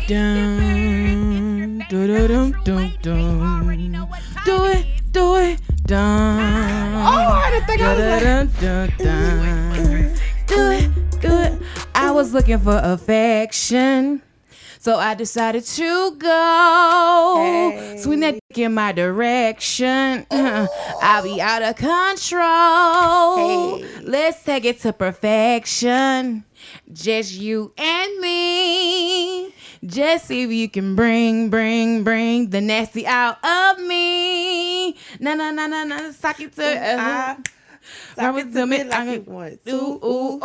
Dun, do do dum dum dum. Do it, dun. Oh, I didn't think I was like... Do it. I was looking for affection, so I decided to go. Hey. Swing that dick in my direction. I'll be out of control. Hey. Let's take it to perfection. Just you and me. Just see if you can bring the nasty out of me. Na. Sock it to Sock it to me like you want to. Ooh.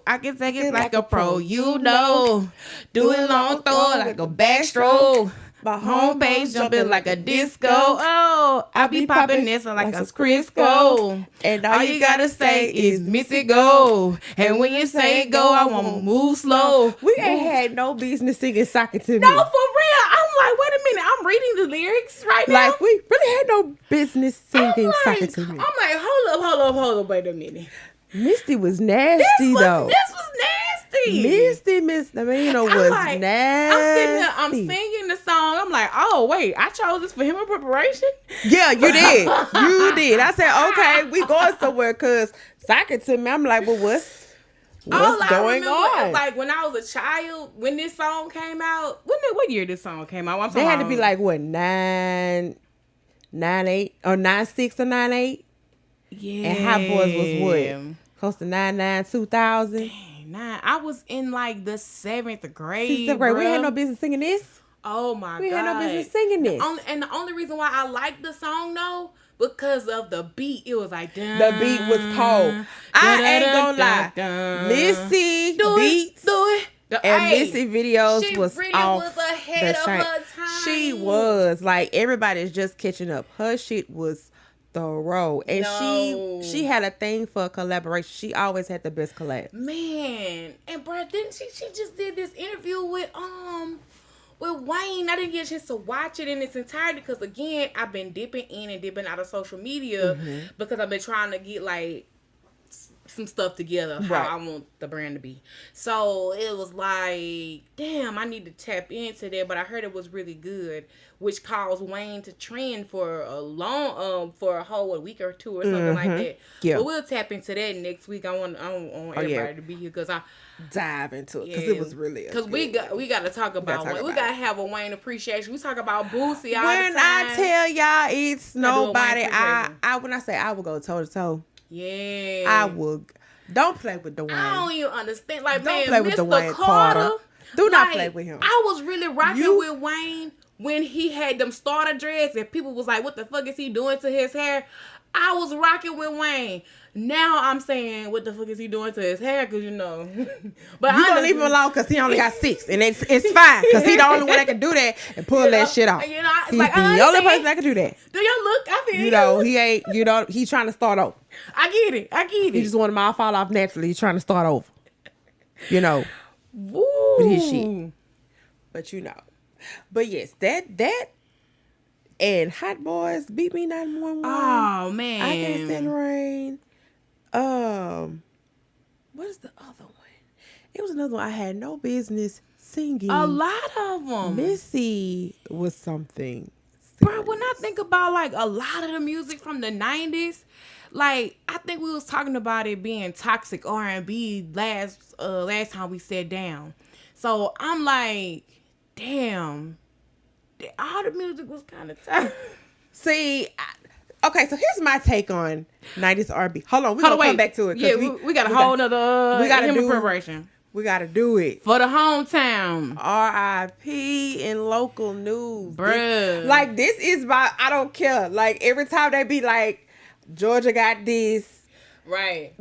I can take it like a pro, you know. Do it long, throw it like a backstroke. My homepage jumping like a disco. Oh, I be popping this like a Crisco. And all you gotta say is miss it go. And when you say go, I wanna move slow. We ain't had no business singing Sock It to Me. No, for real. I'm like, wait a minute. I'm reading the lyrics right now. Like, we really had no business singing Sock It to Me. I'm like, hold up, wait a minute. Misty was nasty, though. This was nasty. Misty Misdemeanor was like, nasty. I'm singing the song. I'm like, oh, wait, I chose this for him in preparation? Yeah, you did. You did. I said, okay, we going somewhere because Sock It to Me. I'm like, well, what's going on? Like, when I was a child, when this song came out, what year this song came out? They had to be like, what, 9, 8, or 9, 6 or 9, 8? Yeah. And Hot Boys was what? Close to 9, 2000? Dang, 9. I was in like the 7th grade. 6th grade. We had no business singing this. Oh my God. We had no business singing this. And the only reason why I like the song though, because of the beat. It was like, dun, the beat was cold. I ain't gonna lie. Missy beats and Missy videos was really off was ahead the of chain. her time. She was. Like, everybody's just catching up. Her shit was thorough. And she had a thing for collaboration. She always had the best collab. Man. And Brat, didn't she just did this interview with Wayne. I didn't get a chance to watch it in its entirety because, again, I've been dipping in and dipping out of social media because I've been trying to get, like, some stuff together, how I want the brand to be. So it was like, damn, I need to tap into that. But I heard it was really good, which caused Wayne to trend for a long, for a whole week or two or something like that. Yeah. But we'll tap into that next week. I want everybody to be here because I dive into it because it was really because we got to talk about Wayne. We got to have a Wayne appreciation. We talk about Bout all the time. When I tell y'all it's nobody, when I say I will go toe to toe. Yeah, I will. Don't play with Dwayne. I don't even understand. Like, don't man, play with Mr. Dwayne Carter. Do not play with him. I was really rocking with Wayne when he had them starter dreads and people was like, what the fuck is he doing to his hair? I was rocking with Wayne. Now I'm saying, what the fuck is he doing to his hair? Because, but you don't leave him alone because he only got 6. And it's fine because he the only one that can do that and pull that shit off. He's like, the only person that can do that. Do y'all look? I feel he ain't, he's trying to start over. I get it. He just want them all fall off naturally. He's trying to start over. Woo. With his shit. But But yes, that and Hot Boys beat me 911. Oh man. I Can't Stand the Rain. What is the other one? It was another one I had no business singing. A lot of them. Missy was something. Bro, when I think about like a lot of the music from the 90s, like I think we was talking about it being toxic R&B last time we sat down. So I'm like, damn, all the music was kind of tough. See, okay, so here's my take on 90s R&B. Hold on, we're going to come back to it. Yeah, we got a whole nother preparation. We got to do it. For the hometown. R.I.P. in local news. Bruh. This is I don't care. Like, every time they be like, Georgia got this. Right.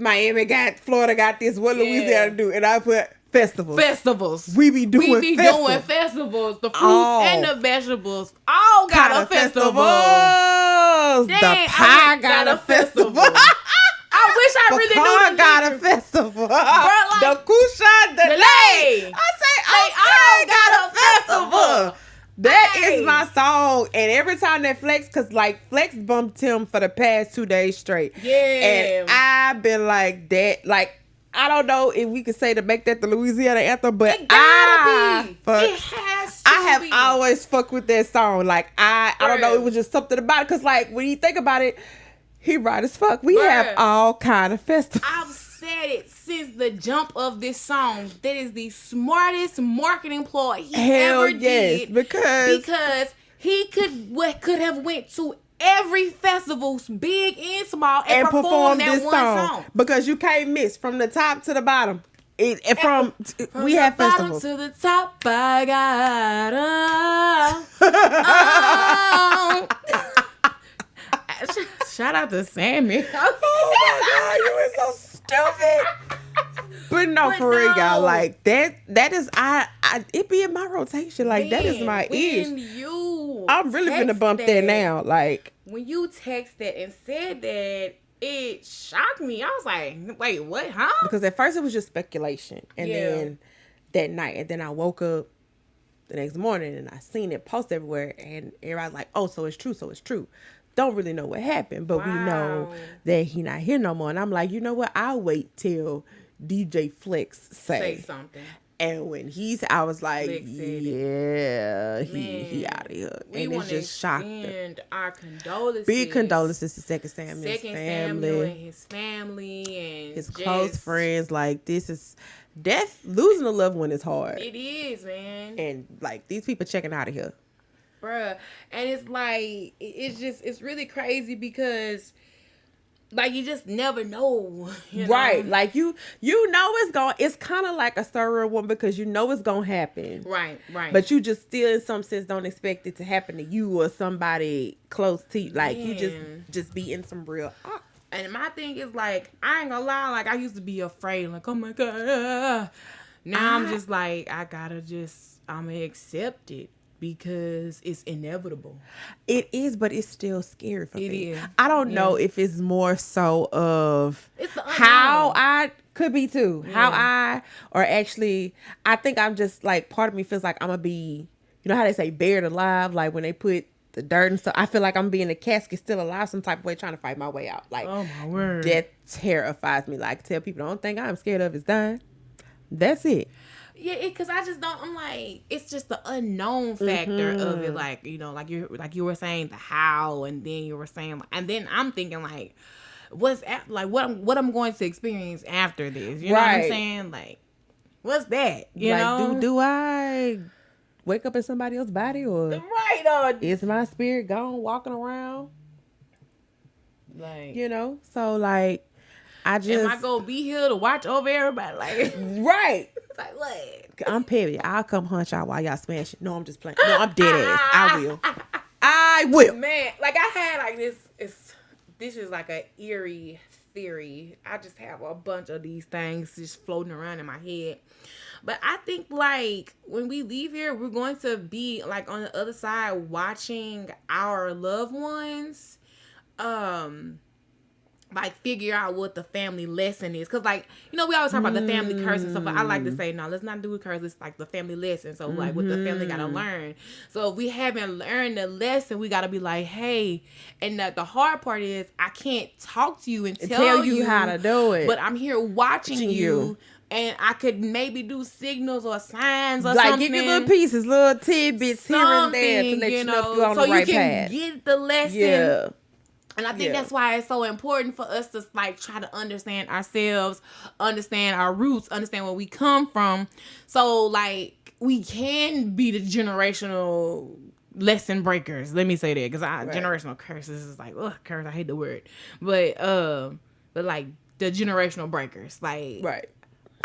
Florida got this. What Louisiana do? And I put festivals. We be doing festivals. The fruits and the vegetables all got a festival. Damn, the pie got a festival. I wish I really knew the got a festival. Like, the Kusha delay. I say, got a festival. That is my song. And every time that Flex, because like Flex bumped him for the past 2 days straight. Yeah. And I've been like that. Like, I don't know if we could say to make that the Louisiana anthem, but it gotta be. It has always fuck with that song. Like, I don't know. It was just something about it. Because, like, when you think about it, he right as fuck. We have all kind of festivals. I've said it since the jump of this song. That is the smartest marketing ploy he ever did. Because he could have went to every festival, big and small, and performed that one song. Because you can't miss from the top to the bottom. From we the have bottom festivals to the top. I got Shout out to Sammy. Oh my God, you are so stupid. But for real, y'all, like that is it be in my rotation. Like, that is my ish. I'm really gonna bump that now. Like, when you texted and said that, it shocked me. I was like, wait, what, huh? Because at first it was just speculation. And then that night, and then I woke up the next morning and I seen it post everywhere, and everybody's like, oh, so it's true. Don't really know what happened, but we know that he not here no more. And I'm like, you know what? I'll wait till DJ Flex say something. And when I was like, yeah, he out of here. And it's just shocked. Our condolences. Big condolences to Second Samuel and his family and his close friends. Like, this is death. Losing a loved one is hard. It is, man. And like, these people checking out of here. Bruh. And it's like, it's really crazy because, like, you just never know. Right. Like, you know it's kind of like a surreal one because you know it's going to happen. Right. But you just still, in some sense, don't expect it to happen to you or somebody close to you. Like, you just be in some real... And my thing is, like, I ain't gonna lie, like, I used to be afraid, like, oh my God. Now I'm just like, I'm gonna accept it. Because it's inevitable. It is, but it's still scary for me. It is. I don't know if it's more so of how I could be too. Yeah. I think I'm just like, part of me feels like I'm going to be, you know how they say buried alive? Like when they put the dirt and stuff, I feel like I'm being in a casket still alive some type of way, trying to fight my way out. Like, oh my word. That terrifies me. Like, tell people, the only thing I'm scared of is dying. That's it. Yeah, because I just don't. I'm like, it's just the unknown factor of it. Like, you know, like you were saying the how, and then you were saying, and then I'm thinking like, what I'm going to experience after this. You know what I'm saying? Like, what's that? You know? Do I wake up in somebody else's body, or is my spirit gone walking around? Like, you know, so like, am I gonna be here to watch over everybody? Like, right. Like, what? I'm petty. I'll come hunt y'all while y'all smashing. No, I'm just playing. No, I'm dead ass. I will. Man, like, I had like this is like an eerie theory. I just have a bunch of these things just floating around in my head. But I think, like, when we leave here, we're going to be like on the other side watching our loved ones like figure out what the family lesson is, because like, you know, we always talk about the family curse and stuff, but I like to say, no, let's not do a curse, it's like the family lesson. So like, what the family gotta learn. So if we haven't learned the lesson, we gotta be like, hey, and the hard part is, I can't talk to you and tell you how to do it, but I'm here watching you. And I could maybe do signals or signs or like something. Give you little pieces, little tidbits here and there to let you know if you're on the right path. So you can get the lesson. Yeah. And I think that's why it's so important for us to like try to understand ourselves, understand our roots, understand where we come from. So like, we can be the generational lesson breakers. Let me say that, because generational curses is like, ugh, curse. I hate the word, but like the generational breakers. Like,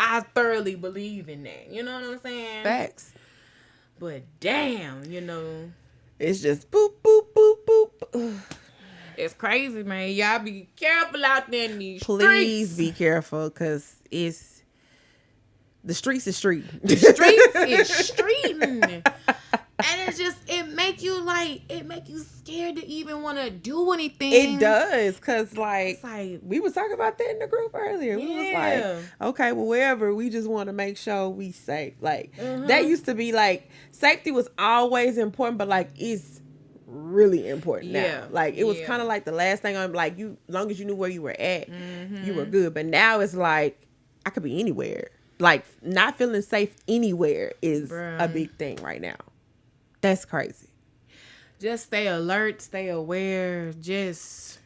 I thoroughly believe in that. You know what I'm saying? Facts. But damn, you know, it's just boop boop boop boop. It's crazy, man. Y'all be careful out there in these streets. Please be careful, because the streets is street. The streets is streeting. And it make you scared to even want to do anything. It does, because like we was talking about that in the group earlier. We was like, okay, well, wherever, we just want to make sure we safe. Like, that used to be like, safety was always important, but like, it's really important now. Like, it was kind of like the last thing I'm like, you, as long as you knew where you were at, you were good. But now it's like, I could be anywhere. Like, not feeling safe anywhere is a big thing right now. That's crazy. Just stay alert, stay aware, just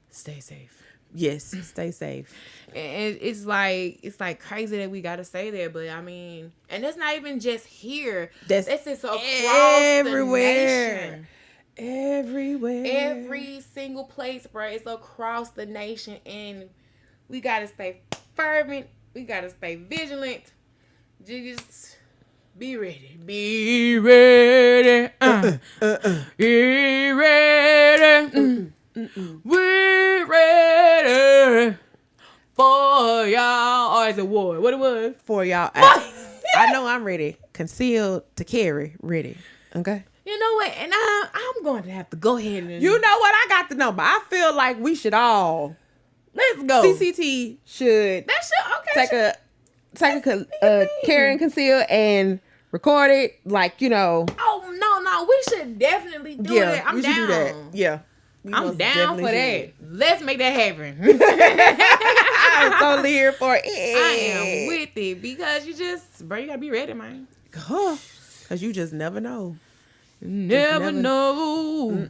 stay safe. Yes, stay safe. And it's like crazy that we gotta say that, but I mean, and that's not even just here. That's just across everywhere. The nation. Everywhere. Every single place, bro. It's across the nation, and we gotta stay fervent. We gotta stay vigilant. Just be ready. Be ready. Be ready. We're ready for y'all. Or is it war? What it was? For y'all. I know I'm ready. Concealed to carry. Ready. Okay? You know what? And I'm going to have to go ahead and... You know what? I got the number. I feel like we should all... Let's go. CCT should... That should... Okay. Take a carry and conceal and record it. Like, you know... Oh, no. We should definitely do that. I'm down. Should do that. Yeah. I'm down for that. Let's make that happen. I'm totally here for it. I am with it because you gotta be ready, man. Because you just never know. Never know.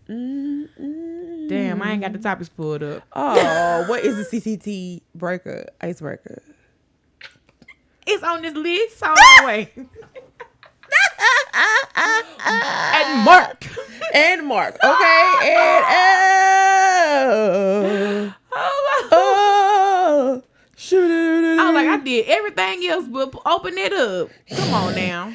Damn, I ain't got the topics pulled up. Oh, what is the CCT icebreaker? It's on this list. On our way. And Mark. Okay. And I was like, I did everything else but open it up. Come on now.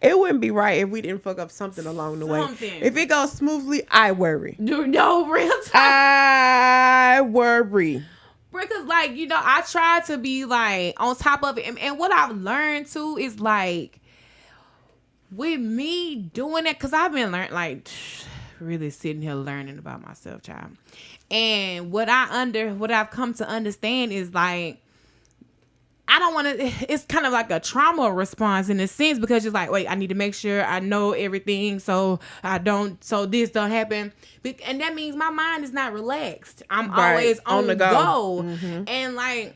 It wouldn't be right if we didn't fuck up something along the way. If it goes smoothly, I worry. No, real talk. I worry. Because, like, you know, I try to be, like, on top of it. And what I've learned, too, is, like, with me doing it, because I've been like, really sitting here learning about myself, child. And what I've come to understand is, like, I don't want to, it's kind of like a trauma response in a sense, because it's like, wait, I need to make sure I know everything so this don't happen. And that means my mind is not relaxed. I'm always on the go. Mm-hmm. And like,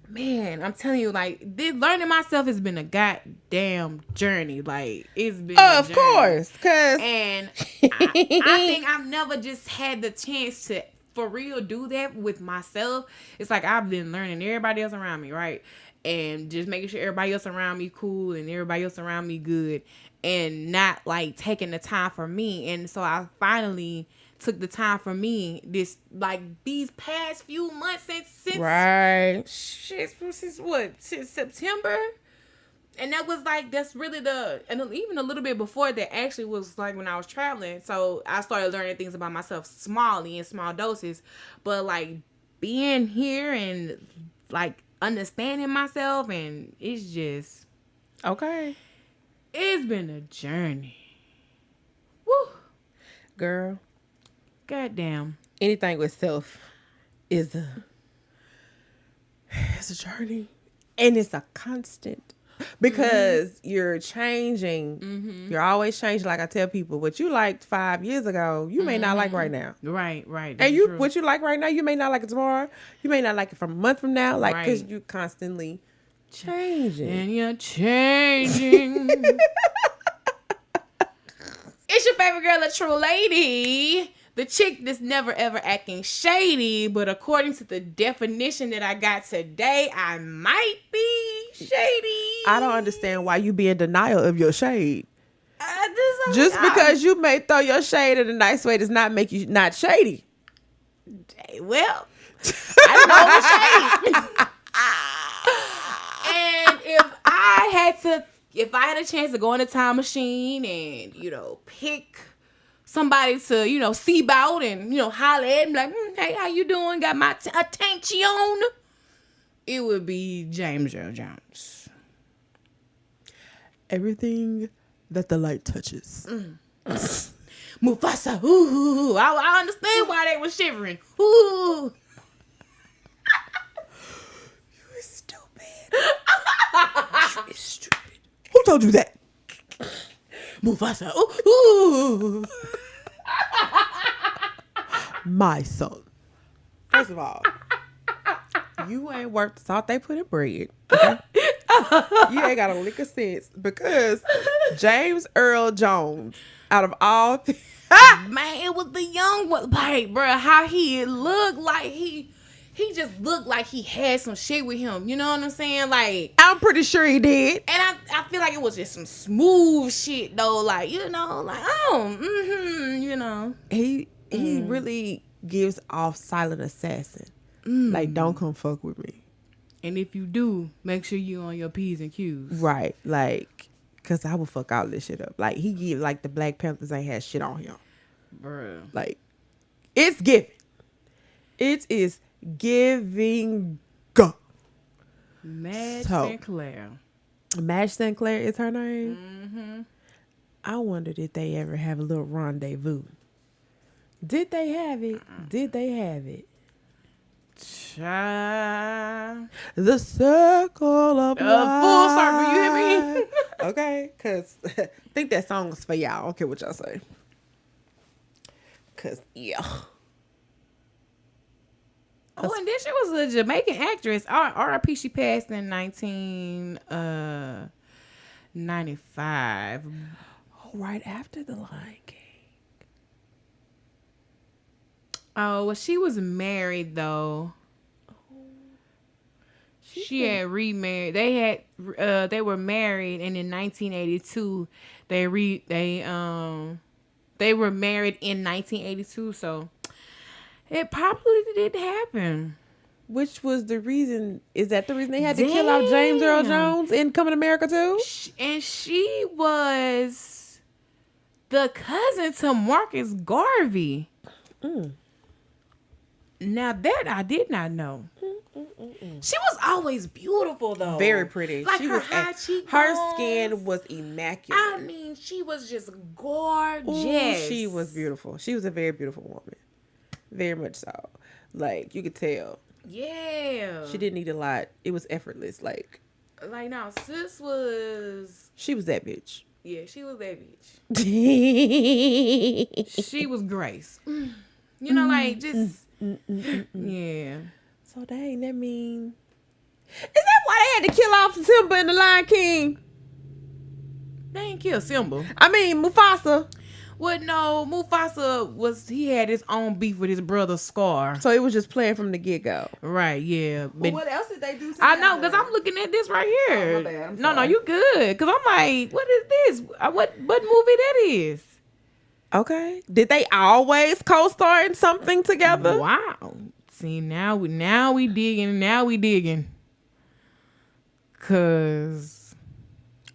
man, I'm telling you, like, learning myself has been a goddamn journey. Like, it's been of course. And I think I've never just had the chance to for real do that with myself. It's like I've been learning everybody else around me, right? And just making sure everybody else around me cool and everybody else around me good, and not like taking the time for me. And so I finally took the time for me these past few months since right. Since September. And that's really and even a little bit before that actually was like when I was traveling. So I started learning things about myself small doses. But like being here and like understanding myself, and it's just... Okay. It's been a journey. Woo. Girl. Goddamn. Anything with self is a journey. And it's a constant. Because you're changing. Mm-hmm. You're always changing. Like I tell people, what you liked 5 years ago, you may not like right now. Right. And what you like right now, you may not like it tomorrow. You may not like it from a month from now. Like, because you constantly changing. And you're changing. It's your favorite girl, a true lady. The chick that's never ever acting shady, but according to the definition that I got today, I might be shady. I don't understand why you be in denial of your shade. Just because you may throw your shade in a nice way does not make you not shady. Well, I know shade. And if I had a chance to go in a time machine and, you know, pick somebody to, you know, see Bout and, you know, holler at him like, hey, how you doing? Got my attention. It would be James Earl Jones. Everything that the light touches. Mufasa. Ooh. I understand why they were shivering. Ooh. You're stupid. You're stupid. Who told you that? Mufasa. Ooh. My son. First of all, you ain't worth the salt they put in bread. Okay? You ain't got a lick of sense because James Earl Jones, out of all Man, it was the young one. Like, bro, how he looked like he just looked like he had some shit with him. You know what I'm saying? Like, I'm pretty sure he did. and I feel like it was just some smooth shit though. Like, you know, like, you know. He really gives off silent assassin. Like, don't come fuck with me. And if you do, make sure you on your P's and Q's. Right. Like, cause I will fuck all this shit up. Like, he give like the Black Panthers ain't had shit on him. Bruh. Like, it's giving. It is giving go. Madge Sinclair. Madge Sinclair is her name? Mm-hmm. I wonder did they ever have a little rendezvous? Did they have it? Did they have it? Child. The circle of life. Full circle, you hear me? Okay, because I think that song is for y'all. I don't care what y'all say. Because, yeah. Oh, and then she was a Jamaican actress. R.I.P. She passed in 1995. Oh, right after The Lion King. Oh, well, she was married though. She had remarried. They were married, and in 1982, they were married in 1982. So it probably did happen. Which was the reason? Is that the reason they had to kill out James Earl Jones in Coming to America too? And she was the cousin to Marcus Garvey. Now that I did not know. She was always beautiful though. Very pretty. Like she her was high cheekbones. Her skin was immaculate. I mean, she was just gorgeous. Ooh, she was beautiful. She was a very beautiful woman. Very much so. Like, you could tell. Yeah. She didn't need a lot. It was effortless. Like no, sis was... She was that bitch. Yeah, she was that bitch. She She was Grace. You know, like, just... Yeah. So dang, that mean... Is that why they had to kill off Simba in The Lion King? They ain't kill Simba. I mean, Mufasa. Well, no, Mufasa he had his own beef with his brother Scar. So it was just playing from the get-go. Right, yeah. But what else did they do together? I know, because I'm looking at this right here. Oh, my bad. I'm no, sorry. you good. Because I'm like, what is this? What movie that is? Okay. Did they always co-star in something together? Wow. See, now we digging. Cause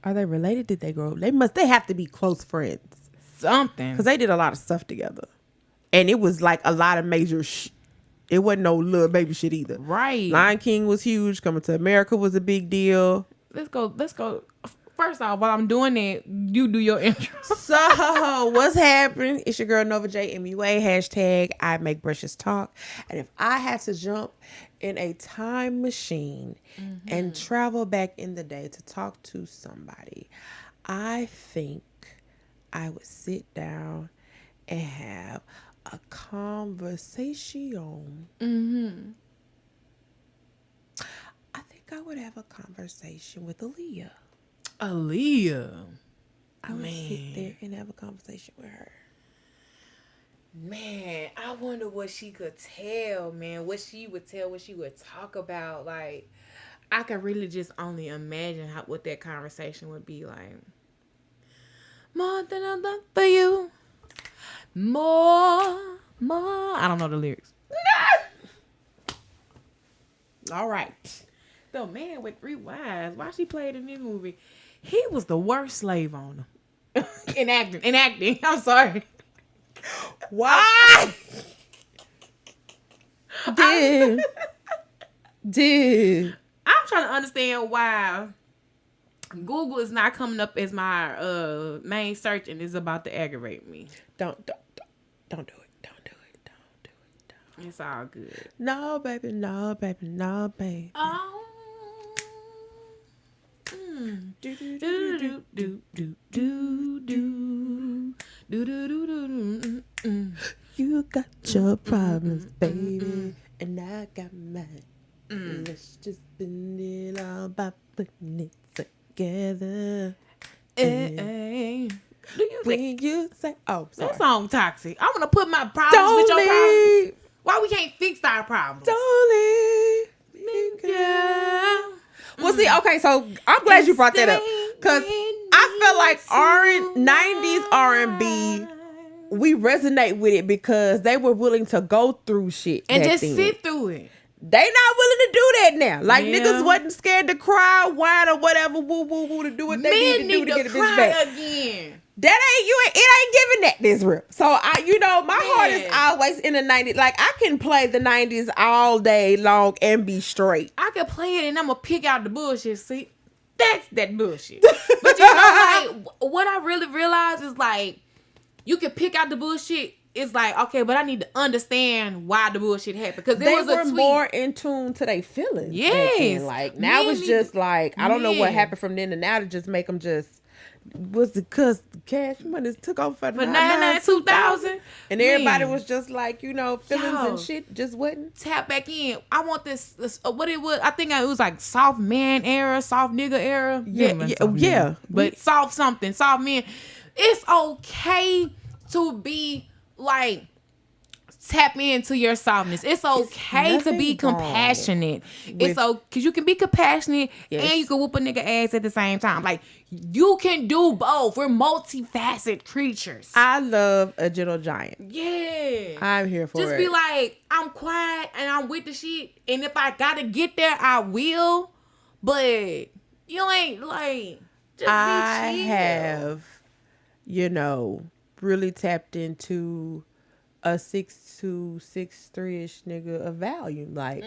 are they related? Did they grow up? They have to be close friends. Something. Cause they did a lot of stuff together. And it was like a lot of major it wasn't no little baby shit either. Right. Lion King was huge. Coming to America was a big deal. Let's go. First off, while I'm doing that, you do your intro. So, what's happening? It's your girl Nova J MUA. Hashtag I Make Brushes Talk. And if I had to jump in a time machine and travel back in the day to talk to somebody, I think I would sit down and have a conversation. I think I would have a conversation with Aaliyah. I would sit there and have a conversation with her. Man, I wonder what she could tell, man. What she would tell, what she would talk about. Like, I could really just only imagine what that conversation would be like. More than a love for you. More. I don't know the lyrics. All right. The man with 3 wives. Why she played in this movie? He was the worst slave owner. In acting. I'm sorry. Why? Dude. I'm trying to understand why Google is not coming up as my main search and is about to aggravate me. Don't do it. Don't do it. It's all good. No, baby. No, baby. Oh. Do, do, Do do do do do do do do. You got your problems, baby, and I got mine. Let's just spend it all by putting it together. Do you When you say, oh, sorry. that song toxic? I want to put my problems with your problems. Why we can't fix our problems? Don't leave, girl. Well, see, okay, so I'm glad you brought that up because I feel like 90s R&B, we resonate with it because they were willing to go through shit and just sit through it. They not willing to do that now. Like niggas wasn't scared to cry, whine, or whatever, woo woo woo to do what they need to do to get a bitch back. Again. That ain't it ain't giving that this real. So my heart is always in the 90s. Like I can play the 90s all day long and be straight. I can play it and I'm gonna pick out the bullshit. See, that's that bullshit. But you know, like what I really realized is like you can pick out the bullshit. It's like, okay, but I need to understand why the bullshit happened. Because they were more in tune to their feelings. Yes. Like, now it's just like, I don't know what happened from then to now to just make them just, was it because cash money took over for 99 2000? And everybody was just like, feelings and shit just wasn't. Tap back in. I want this what it was. I think it was like soft man era, soft nigga era. Yeah. But soft something, soft men. It's okay to be like tap into your softness. It's okay to be compassionate. It's okay because you can be compassionate and you can whoop a nigga ass at the same time. Like you can do both. We're multifaceted creatures. I love a gentle giant. Yeah, I'm here for it. Just be like, I'm quiet and I'm with the shit, and if I gotta get there, I will. But you ain't like. Just I be chill. have, really tapped into a 6'2", 6'3" nigga of value. Like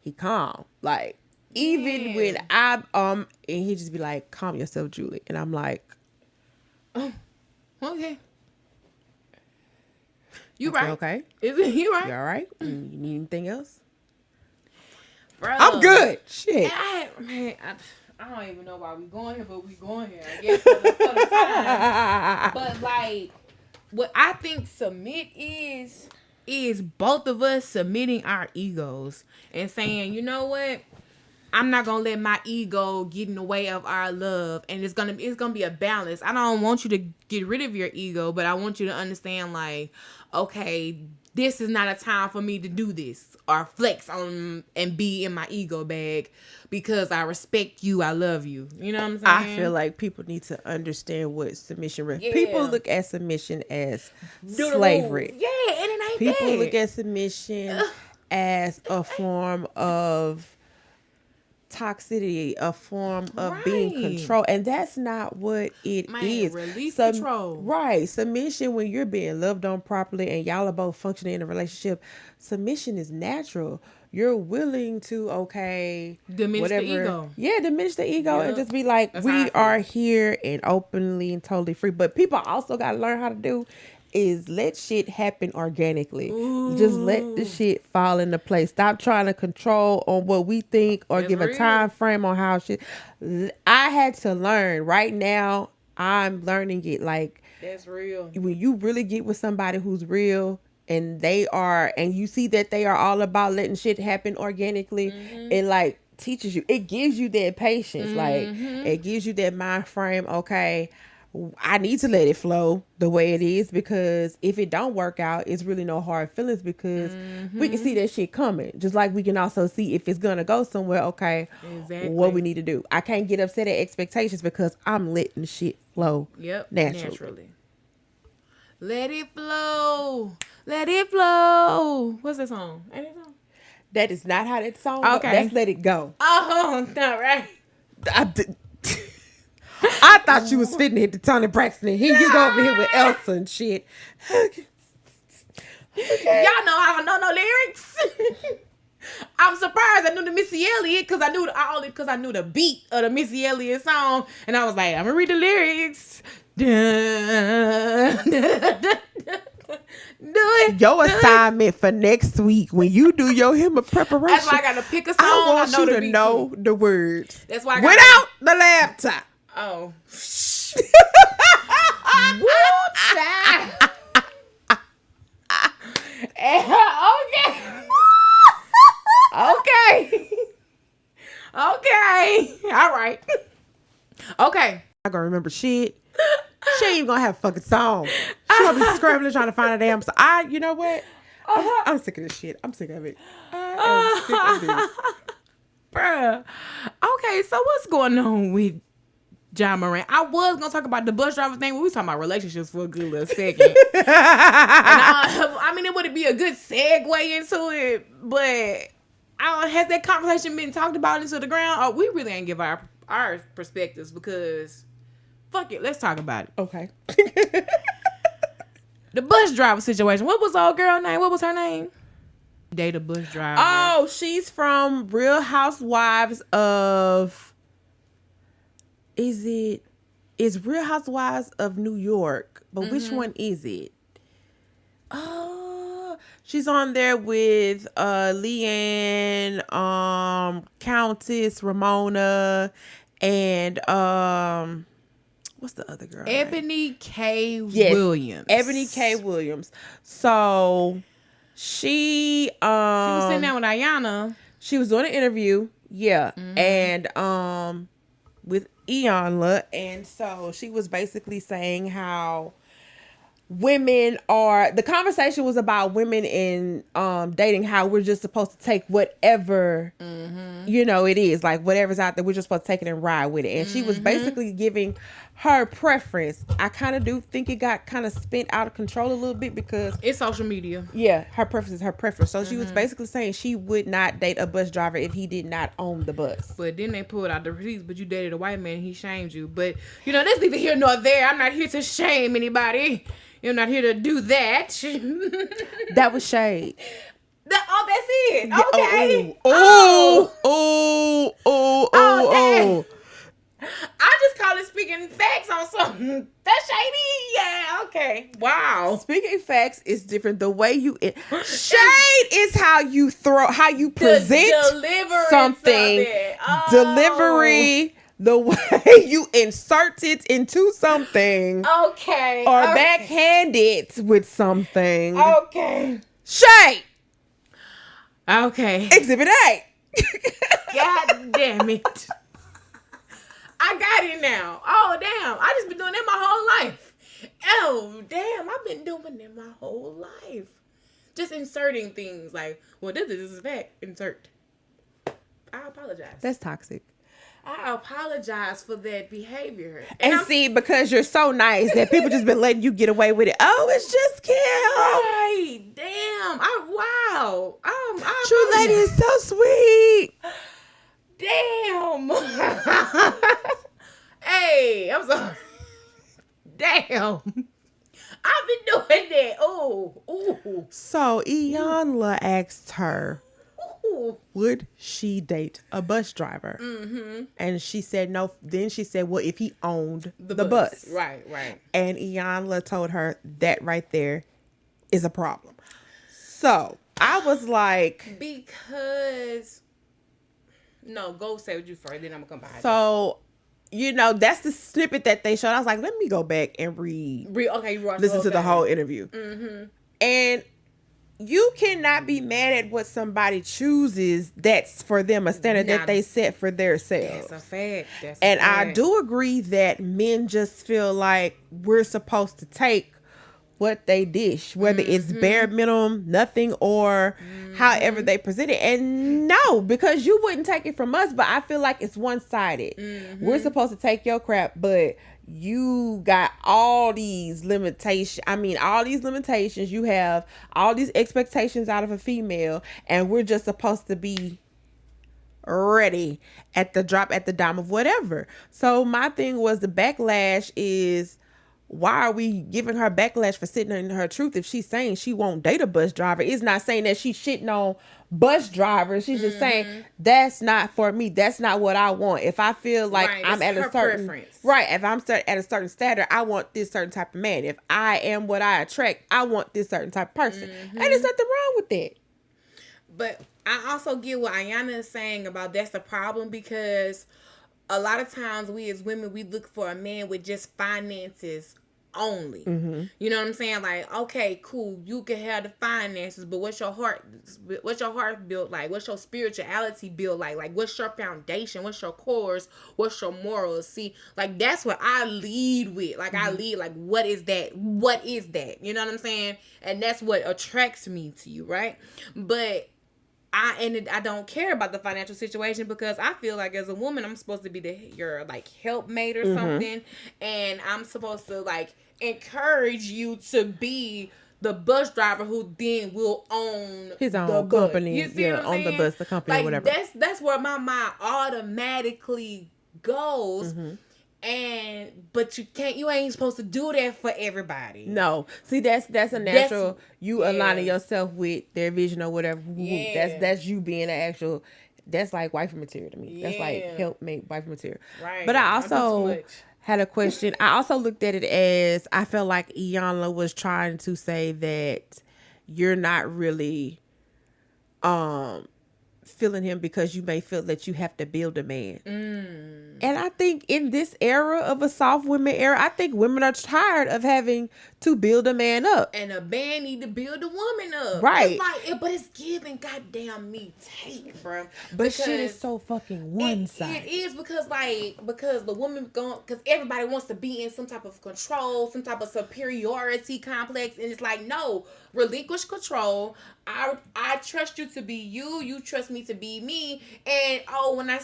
he calm. Like even when I'm and he just be like, calm yourself, Julie. And I'm like, oh, okay. You right. Okay. Is it you right? You all right? You need anything else? Bro, I'm good. Shit. I don't even know why we going here, but we going here. I guess for the time. But like, what I think submit is both of us submitting our egos and saying, you know what? I'm not gonna let my ego get in the way of our love, and it's gonna be a balance. I don't want you to get rid of your ego, but I want you to understand, like, okay, this is not a time for me to do this or flex on and be in my ego bag because I respect you, I love you. You know what I'm saying? I feel like people need to understand what submission is. People look at submission as slavery. Yeah, and it ain't people look at submission as a form of toxicity, a form of being controlled, and that's not what it is. Release control. Right. Submission, when you're being loved on properly and y'all are both functioning in a relationship, submission is natural. You're willing to diminish the ego. Yeah, diminish the ego and just be like, we are here and openly and totally free. But people also gotta learn how to do is let shit happen organically. Ooh. Just let the shit fall into place. Stop trying to control on what we think or give a time frame on how shit. I had to learn. Right now, I'm learning it. Like, that's real. When you really get with somebody who's real and you see that they are all about letting shit happen organically, it like teaches you. It gives you that patience. Like, it gives you that mind frame. Okay, I need to let it flow the way it is, because if it don't work out, it's really no hard feelings, because we can see that shit coming. Just like we can also see if it's gonna go somewhere. Okay, what we need to do. I can't get upset at expectations because I'm letting shit flow. Naturally. Let it flow. Let it flow. What's that song? Ain't that song? That is not how that song goes. That's Let It Go. Oh, no, right. I thought you was fitting to hit the Toni Braxton. Here you go over here with Elsa and shit. Okay. Y'all know I don't know no lyrics. I'm surprised I knew the Missy Elliott because I knew the beat of the Missy Elliott song, and I was like, I'm gonna read the lyrics. Your assignment for next week when you do your hymn of preparation. That's why I gotta pick a song. I want you to know the words. That's why without the laptop. Oh. Okay. Okay. All right. Okay. I gonna remember shit. She ain't even gonna have a fucking song. She gonna be scrambling trying to find a damn song. You know what? I'm sick of this shit. I'm sick of it. I am sick of this. Bruh. Okay, so what's going on with John Moran? I was gonna talk about the bus driver thing, but we was talking about relationships for a good little second. And I mean, it would be a good segue into it, but has that conversation been talked about into the ground? Or we really ain't give our perspectives because fuck it, let's talk about it. Okay. The bus driver situation. What was the old girl name? What was her name? Date a bus driver. Oh, she's from Real Housewives of... It's Real Housewives of New York, but which one is it? Oh, she's on there with Leanne, Countess Ramona, and what's the other girl? Eboni K. Williams. Eboni K. Williams. So she was sitting down with Ayanna. She was doing an interview, and with Iyanla, and so she was basically saying how the conversation was about women in dating, how we're just supposed to take whatever it is, like whatever's out there, we're just supposed to take it and ride with it. And she was basically giving her preference. I kind of do think it got kind of spent out of control a little bit because it's social media. Yeah, her preference is her preference. So she was basically saying she would not date a bus driver if he did not own the bus. But then they pulled out the receipts, but you dated a white man, he shamed you. But that's neither here nor there. I'm not here to shame anybody. I'm not here to do that. That was shade. That's it. Yeah, Okay. Oh. I just call it speaking facts on something. That's shady. Yeah, okay. Wow. Speaking facts is different. The way shade is how you present something. Delivery. The way you insert it into something. Okay. Or backhand it with something. Okay. Shade. Okay. Exhibit A. God damn it. I got it now. Oh, damn. I just been doing that my whole life. Oh, damn. I've been doing that my whole life. Just inserting things like, well, this is a fact. Insert. I apologize. That's toxic. I apologize for that behavior. And see, because you're so nice that people just been letting you get away with it. Oh, it's just Kim. Right. Damn. Wow. True lady is so sweet. Damn. Hey, I'm sorry. Damn. I've been doing that. Ooh. So Iyanla asked her, would she date a bus driver? And she said no. Then she said, well, if he owned the bus. Right. And Iyanla told her that right there is a problem. So I was like, because no, go say what you first, then I'm gonna come behind. So that's the snippet that they showed. I was like, let me go back and listen to the whole interview. And you cannot be mad at what somebody chooses. That's for them a standard that they set for themselves. That's a fact. I do agree that men just feel like we're supposed to take what they dish, whether it's bare minimum, nothing, or however they present it. And no, because you wouldn't take it from us, but I feel like it's one-sided. We're supposed to take your crap, but you got all these limitations. You have all these expectations out of a female, and we're just supposed to be ready at the dime of whatever. So my thing was, the backlash is, why are we giving her backlash for sitting in her truth if she's saying she won't date a bus driver? It's not saying that she's shitting on bus drivers. She's just saying, that's not for me. That's not what I want. If I feel like I'm at a certain preference. Right. If I'm at a certain standard, I want this certain type of man. If I am what I attract, I want this certain type of person. And there's nothing wrong with that. But I also get what Ayanna is saying about that's the problem, because a lot of times we as women, we look for a man with just finances only. You know what I'm saying? Like, okay, cool, you can have the finances, but what's your heart built like? What's your spirituality built like? Like, what's your foundation? What's your cores? What's your morals? See, like, that's what I lead with. Like, I lead, like, what is that? What is that? You know what I'm saying? And that's what attracts me to you, right? But I don't care about the financial situation, because I feel like as a woman, I'm supposed to be your like helpmate or something, and I'm supposed to like encourage you to be the bus driver who then will own his own company. You see what I'm saying? On the bus, the company, like, or whatever. That's where my mind automatically goes. But you ain't supposed to do that for everybody. No. See, that's a natural, you aligning yourself with their vision or whatever. Yeah. That's you being an actual, that's like wifey material to me. Yeah. That's like helpmate wifey material. Right. But I also had a question. I also looked at it as, I felt like Iyanla was trying to say that you're not really feeling him because you may feel that you have to build a man. And I think in this era of a soft women era, I think women are tired of having to build a man up. And a man need to build a woman up. Right. It's like, but it's giving goddamn me take, bro. But shit is so fucking one-sided. It is because the woman because everybody wants to be in some type of control, some type of superiority complex. And it's like, no, relinquish control. I trust you to be you. You trust me to be me. And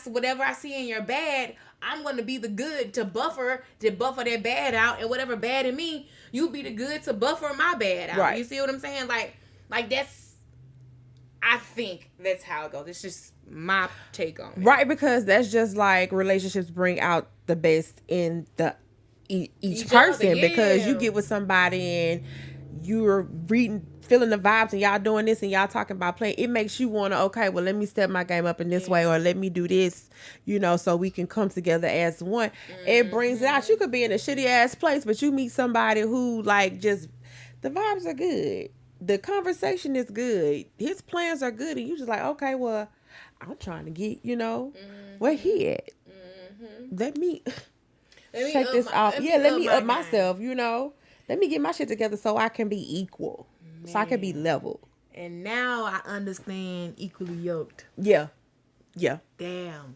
whatever I see in your bad, I'm gonna be the good to buffer that bad out, and whatever bad in me, you be the good to buffer my bad out. Right. You see what I'm saying? Like that's, I think that's how it goes. It's just my take on it. Right, because that's just like relationships bring out the best in each person. Yeah. Because you get with somebody and you're feeling the vibes and y'all doing this and y'all talking about playing, it makes you want to, okay, well, let me step my game up in this way, or let me do this, so we can come together as one. It brings it out. You could be in a shitty ass place, but you meet somebody who like just, the vibes are good, the conversation is good, his plans are good, and you just like, okay, well, I'm trying to get, where he at. Let me check this out. Yeah, let me up myself, let me get my shit together so I can be equal. Man. So I can be level. And now I understand equally yoked. Yeah. Yeah. Damn.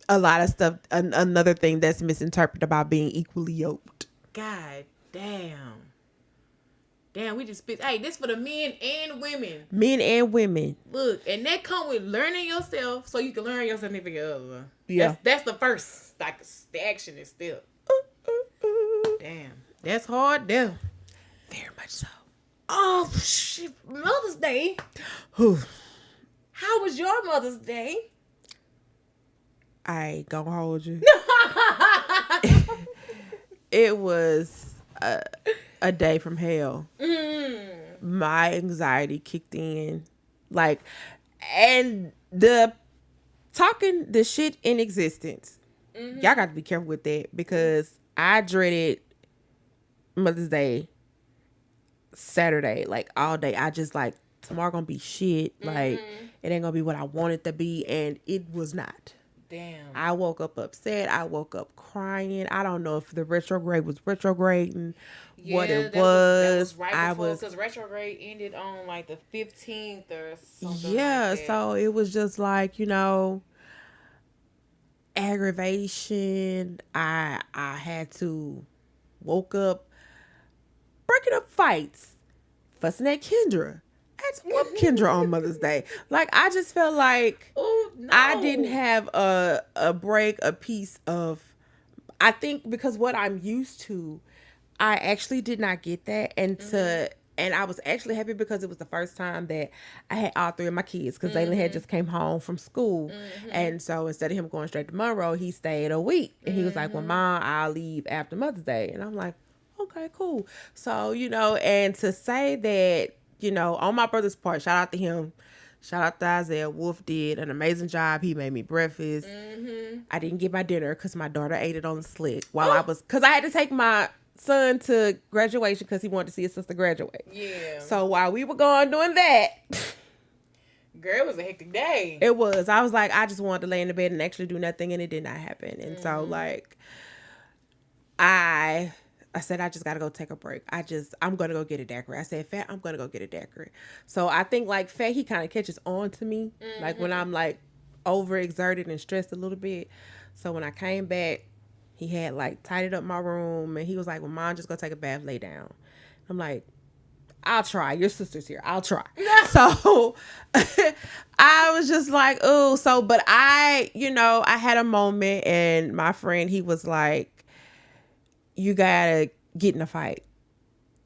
A lot of stuff. Another thing that's misinterpreted about being equally yoked. God damn. Damn, we just spit. Hey, this for the men and women. Men and women. Look, and that come with learning yourself so you can learn your significant other. Yeah. That's the first, like, the action is still. Damn. That's hard, there. Very much so. Oh, shit. Mother's Day. How was your Mother's Day? I ain't gonna hold you. It was a day from hell. My anxiety kicked in. Like, and the talking the shit in existence. Y'all got to be careful with that, because I dreaded Mother's Day Saturday, like, all day. I just like, tomorrow gonna be shit. Like, it ain't gonna be what I want it to be, and it was not. Damn. I woke up upset. I woke up crying. I don't know if the retrograde was retrograding, what it was. That was right before, because retrograde ended on like the 15th or something. Yeah, like that. So it was just like, aggravation. I had to woke up breaking up fights, fussing at Kendra. I had to whoop Kendra on Mother's Day. Like, I just felt like I didn't have a break, a piece of, I think because what I'm used to, I actually did not get that. And I was actually happy because it was the first time that I had all three of my kids, because Zaylen had just came home from school. And so instead of him going straight to Monroe, he stayed a week. And he was like, well, Mom, I'll leave after Mother's Day. And I'm like, okay, cool. So, and to say that, on my brother's part, shout out to him. Shout out to Isaiah. Wolf did an amazing job. He made me breakfast. I didn't get my dinner because my daughter ate it on the slick because I had to take my son to graduation because he wanted to see his sister graduate. Yeah. So while we were going doing that, girl, it was a hectic day. It was. I was like, I just wanted to lay in the bed and actually do nothing, and it did not happen. And so, like, I I said, I just got to go take a break. I'm going to go get a daiquiri. I said, Fat, I'm going to go get a daiquiri. So I think like Fat, he kind of catches on to me. Mm-hmm. Like when I'm like overexerted and stressed a little bit. So when I came back, he had like tidied up my room and he was like, well, Mom, just go take a bath, lay down. I'm like, I'll try. Your sister's here. I'll try. So I was just like, oh, so, but I had a moment and my friend, he was like, you gotta get in a fight.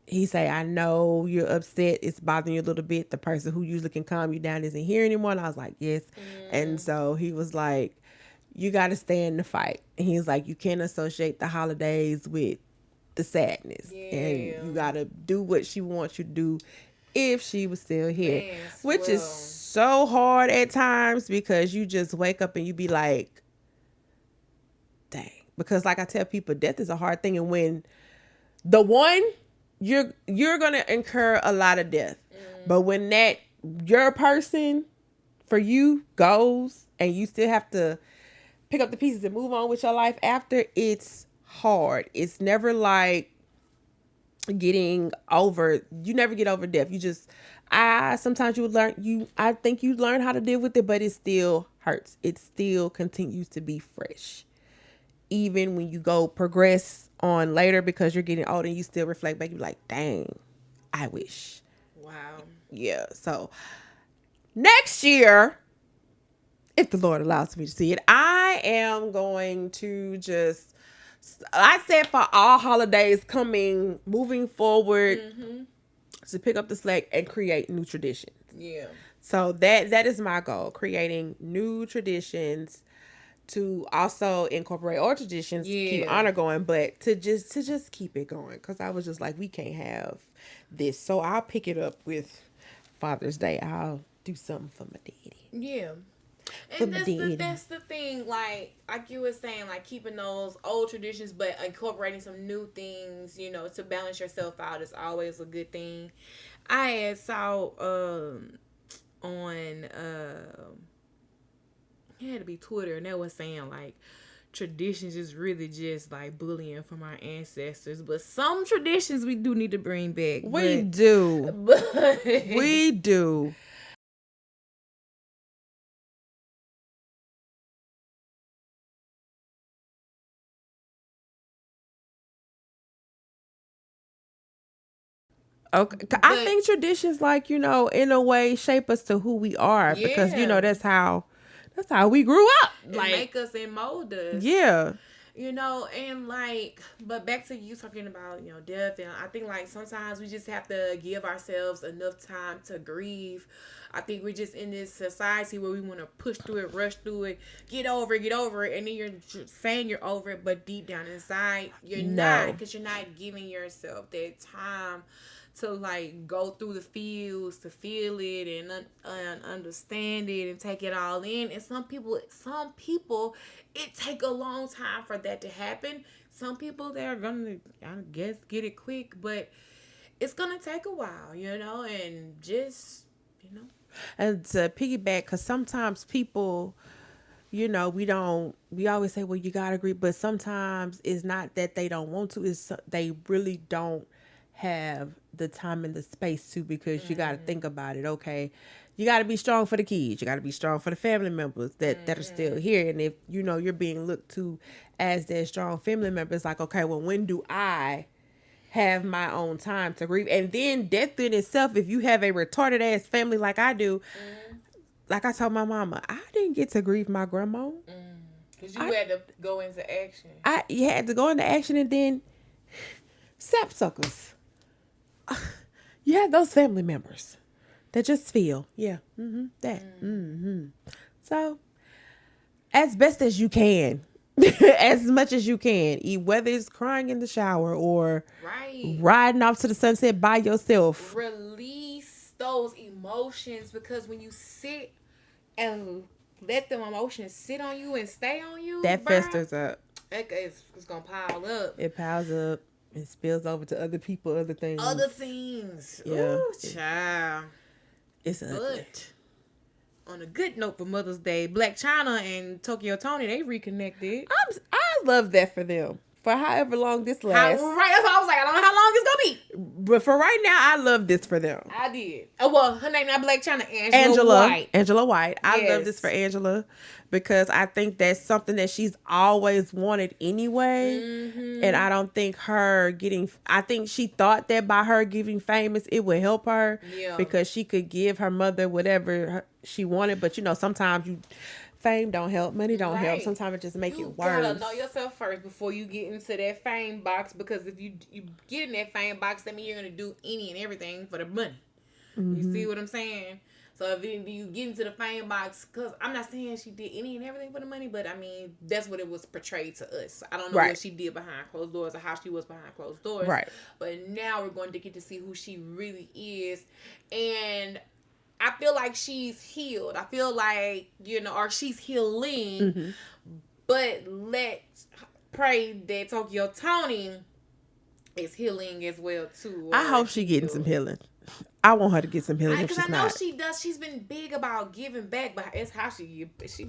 He say, I know you're upset. It's bothering you a little bit. The person who usually can calm you down isn't here anymore. And I was like, yes. And so he was like, you got to stay in the fight. And he's like, you can't associate the holidays with the sadness. Yeah. And you got to do what she wants you to do if she was still here. Man, which is so hard at times because you just wake up and you be like, dang. Because like I tell people, death is a hard thing. And when the one, you're going to incur a lot of death. But when that, your person for you goes and you still have to pick up the pieces and move on with your life after, it's hard. It's never like getting over, you never get over death. You just, sometimes I think you learn how to deal with it, but it still hurts. It still continues to be fresh. Even when you go progress on later because you're getting older and you still reflect back, you're like, dang, I wish. Wow. Yeah. So next year, if the Lord allows me to see it, I am going to I said for all holidays moving forward, to pick up the slack and create new traditions. Yeah. So that is my goal, creating new traditions to also incorporate old traditions, keep honor going, but to just keep it going. Because I was just like, we can't have this. So I'll pick it up with Father's Day. I'll do something for my daddy. Yeah. And that's the thing, like you were saying, like keeping those old traditions, but incorporating some new things, to balance yourself out is always a good thing. I had saw on it had to be Twitter, and they was saying like traditions is really just like bullying from our ancestors, but some traditions we do need to bring back. We do. Okay, I think traditions, like, in a way, shape us to who we are because that's how we grew up. Like, make us and mold us. Yeah. And like, but back to you talking about death, and I think like sometimes we just have to give ourselves enough time to grieve. I think we're just in this society where we want to push through it, rush through it, get over it, and then you're saying you're over it, but deep down inside you're not, because you're not giving yourself that time to like go through the feels, to feel it and understand it and take it all in. And some people it take a long time for that to happen. Some people, they're gonna, I guess, get it quick, but it's gonna take a while, and just and to piggyback, because sometimes people, we always say, well, you gotta agree, but sometimes it's not that they don't want to, it's they really don't have the time and the space to, because you got to think about it. Okay, you got to be strong for the kids, you got to be strong for the family members that are still here, and if you're being looked to as that strong family member, it's like, okay, well, when do I have my own time to grieve? And then death in itself, if you have a retarded ass family like I do, like I told my mama, I didn't get to grieve my grandma because you had to go into action. You had to go into action, and then sapsuckers. You have those family members that just feel, So, as best as you can, as much as you can, whether it's crying in the shower or riding off to the sunset by yourself. Release those emotions, because when you sit and let them emotions sit on you and stay on you, that festers up. It's going to pile up. It piles up. It spills over to other people, other things. Yeah. Ooh, child. It's ugly. But on a good note for Mother's Day, Black China and Tokyo Toni, they reconnected. I love that for them. for however long this lasts. Right, that's what I was like. I don't know how long it's gonna be. But for right now, I love this for them. I did. Oh, well, her name not Black China. Angela White. Angela White. I love this for Angela because I think that's something that she's always wanted anyway. Mm-hmm. And I don't think I think she thought that by her getting famous, it would help her. Yeah. Because she could give her mother whatever she wanted. But, sometimes fame don't help. Money don't help. Sometimes it just make it worse. You gotta know yourself first before you get into that fame box. Because if you get in that fame box, that means you're gonna do any and everything for the money. Mm-hmm. You see what I'm saying? So if you get into the fame box, because I'm not saying she did any and everything for the money, but I mean that's what it was portrayed to us. I don't know what she did behind closed doors or how she was behind closed doors. Right. But now we're going to get to see who she really is, and I feel like she's healed. I feel like, or she's healing. Mm-hmm. But let's pray that Tokyo Toni is healing as well, too. I hope she's getting some healing. I want her to get some healing if she's not. Because I know she does. She's been big about giving back, but it's how she's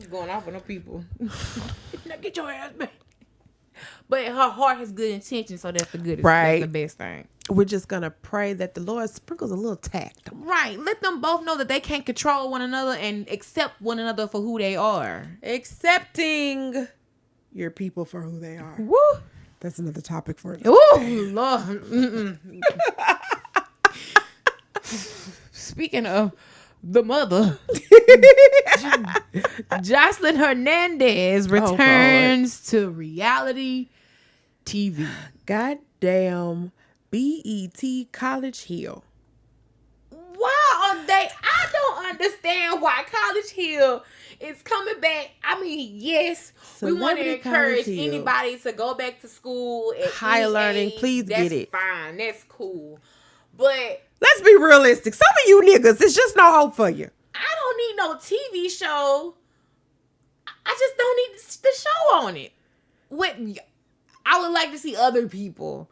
going off on them people. Now get your ass back. But her heart has good intentions, so that's the good. Right. That's the best thing. We're just going to pray that the Lord sprinkles a little tact. Right. Let them both know that they can't control one another and accept one another for who they are. Accepting your people for who they are. Woo. That's another topic for it. Ooh, Lord. Speaking of the mother, Joseline Hernadez returns to reality TV. Goddamn BET College Hill. Why are they? I don't understand why College Hill is coming back. I mean, yes, we want to encourage anybody to go back to school. Higher learning, please get it. That's fine. That's cool. But let's be realistic. Some of you niggas, it's just no hope for you. I don't need no TV show. I just don't need the show on it. I would like to see other people.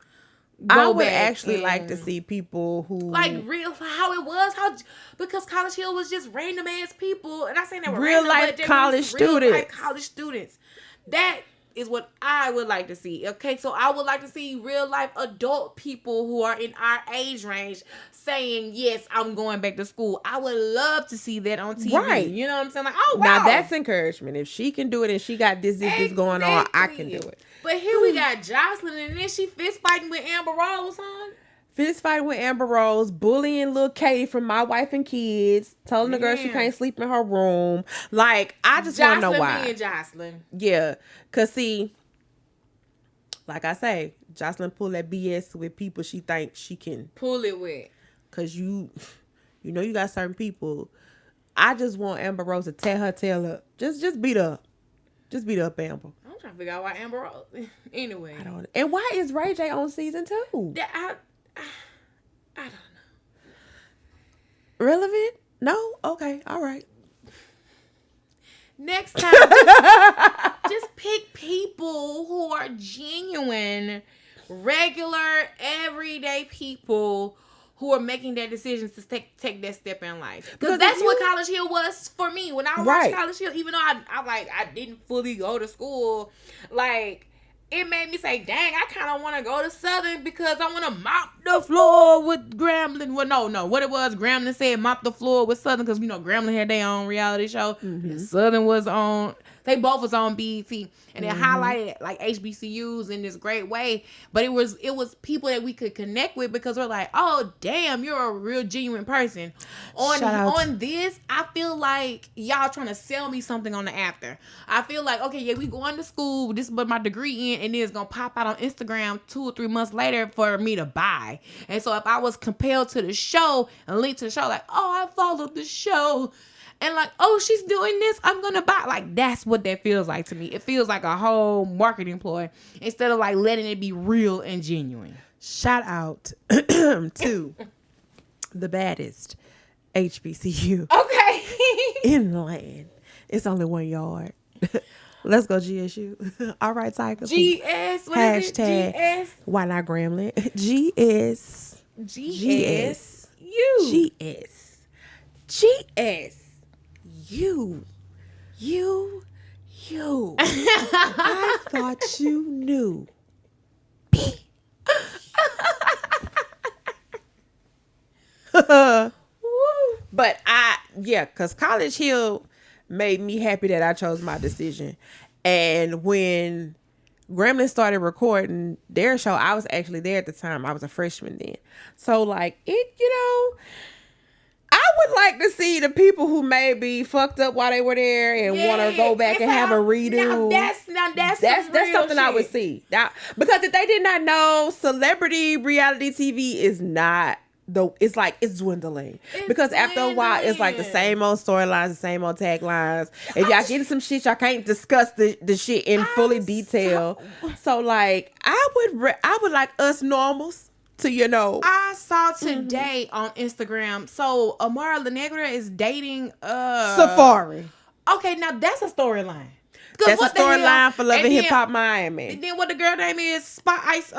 I would actually like to see people who real how it was, because College Hill was just random ass people, and I say that real life college students. That is what I would like to see. Okay, so I would like to see real life adult people who are in our age range saying, yes, I'm going back to school. I would love to see that on TV. Right. You know what I'm saying? Like, oh, wow. Now that's encouragement. If she can do it and she got this going on, I can do it. But here we got Joseline, and then she fist fighting with Amber Rose, huh? Fist fighting with Amber Rose, bullying little Katie from My Wife and Kids, telling the girl she can't sleep in her room. Like, I just want to know why. Being Joseline. Yeah. Because, see, like I say, Joseline pull that BS with people she thinks she can. Pull it with. Because you got certain people. I just want Amber Rose to tear her tail up. Just beat her up. Just beat up Amber. I'm trying to figure out why Amber Rose. Anyway. I don't. And why is Ray J on season 2? I don't know. Relevant? No? Okay. All right. Next time, just pick people who are genuine, regular, everyday people who are making their decisions to take that step in life. Because that's what College Hill was for me. When I watched College Hill, even though I didn't fully go to school, like, it made me say, dang, I kind of want to go to Southern because I want to mop the floor with Grambling. Well, no. What it was, Grambling said mop the floor with Southern because, Grambling had their own reality show. Mm-hmm. And Southern was on, they both was on BET. And it highlighted, like, HBCUs in this great way. But it was people that we could connect with because we're like, oh, damn, you're a real genuine person. On this, I feel like y'all trying to sell me something on the after. I feel like, okay, yeah, we going to school, this is what my degree in, and then it's going to pop out on Instagram 2 or 3 months later for me to buy. And so if I was compelled to the show and linked to the show, like, oh, I followed the show, and like, oh, she's doing this, I'm going to buy. Like, that's what that feels like to me. It feels like a whole marketing ploy instead of like letting it be real and genuine. Shout out to the baddest HBCU. Okay. In the land. It's only 1 yard. Let's go GSU. All right, Tiger. GS. What hashtag is it? GS. Why not Grambling? GS. GS. You. I thought you knew. But because College Hill made me happy that I chose my decision. And when Gremlin started recording their show, I was actually there at the time. I was a freshman then. So, like, I would like to see the people who maybe fucked up while they were there and want to go back and have a redo. That's something I would see. Now, because if they did not know, celebrity reality TV is not it's dwindling. Because after a while, it's like the same old storylines, the same old taglines. If y'all getting some shit, y'all can't discuss the shit in fully detail. So like, I would like us normals to, I saw today on Instagram. So Amara La Negra is dating Safari. Okay, now that's a storyline. That's a storyline for Love and Hip Hop Miami. And then what the girl name is? Spice.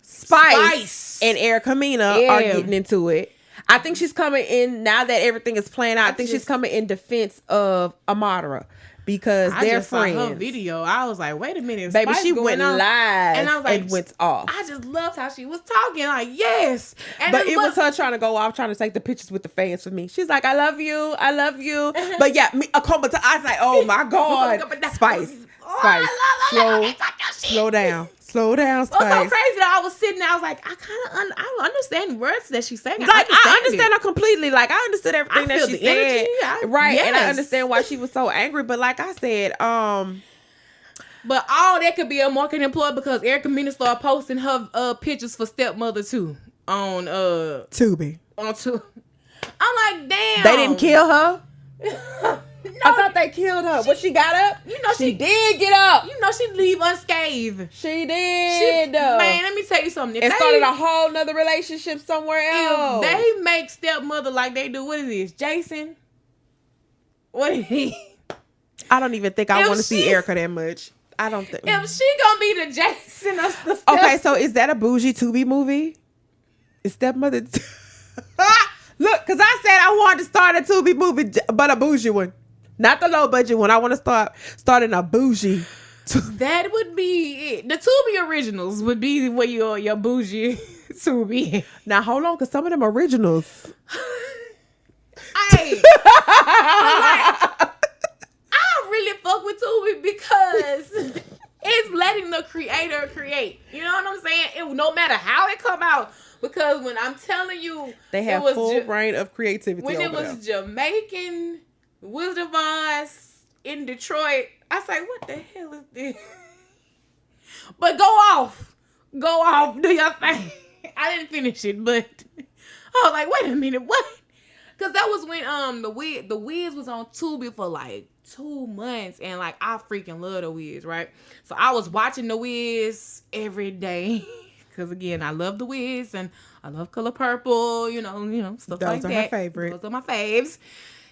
Spice and Erica Mena are getting into it. I think she's coming in now that everything is playing out. I think she's coming in defense of Amara because they're friends. Saw her video. I was like, wait a minute, baby, she went live and I was like, went off. I just loved how she was talking. Like, yes, but it was her trying to go off, trying to take the pictures with the fans for me. She's like, I love you. But yeah, I was like, oh my God, Spice. Slow down. Slow down, Spice. It was so crazy that I was sitting there. I was like, I understand words that she's saying. Like, I understand her completely. Like, I understood everything that she said. Right. Yes. And I understand why she was so angry. But like I said, but all that could be a marketing ploy because Erica Mena started posting her pictures for Stepmother 2 on Tubi. On Tubi. I'm like, damn. They didn't kill her? No, I thought they killed her. But she got up? She did get up. She leave unscathed. She did. Man, let me tell you something. It started a whole nother relationship somewhere else. If they make Stepmother like they do, what is this? Jason? What is he? I don't even think I want to see Erica that much. I don't think. If she gonna be the Jason of the Okay, so is that a bougie Tubi movie? Is Stepmother... Look, because I said I wanted to start a Tubi movie, but a bougie one. Not the low budget one. I want to starting a bougie. That would be it. The Tubi originals would be where your bougie Tubi. Now hold on, because some of them originals. I really fuck with Tubi because it's letting the creator create. You know what I'm saying? No matter how it come out. Because when I'm telling you, they have full reign of creativity. When it was Jamaican Wizard of Oz in Detroit, I was like, what the hell is this? But go off, do your thing. I didn't finish it, but I was like, wait a minute, what? Because that was when the Wiz was on Tubi for like 2 months, and like I freaking love the Wiz, right? So I was watching the Wiz every day. Because again, I love the Wiz and I love Color Purple, stuff like that. Those are her favorites. Those are my faves.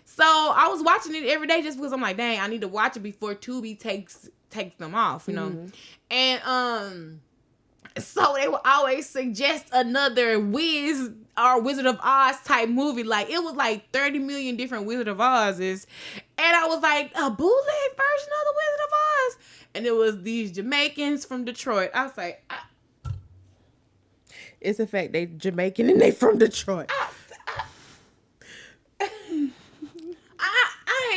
So I was watching it every day just because I'm like, dang, I need to watch it before Tubi takes them off, you know. Mm-hmm. And so they would always suggest another Wiz or Wizard of Oz type movie. Like it was like 30 million different Wizard of Oz's, and I was like, a bootleg version of the Wizard of Oz, and it was these Jamaicans from Detroit. I was like. It's the fact they Jamaican and they from Detroit. I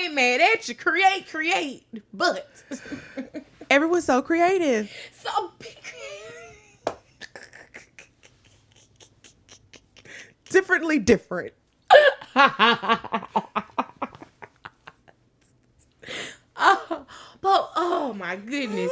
ain't mad at you. Create. But everyone's so creative. So creative. Differently different. Oh my goodness.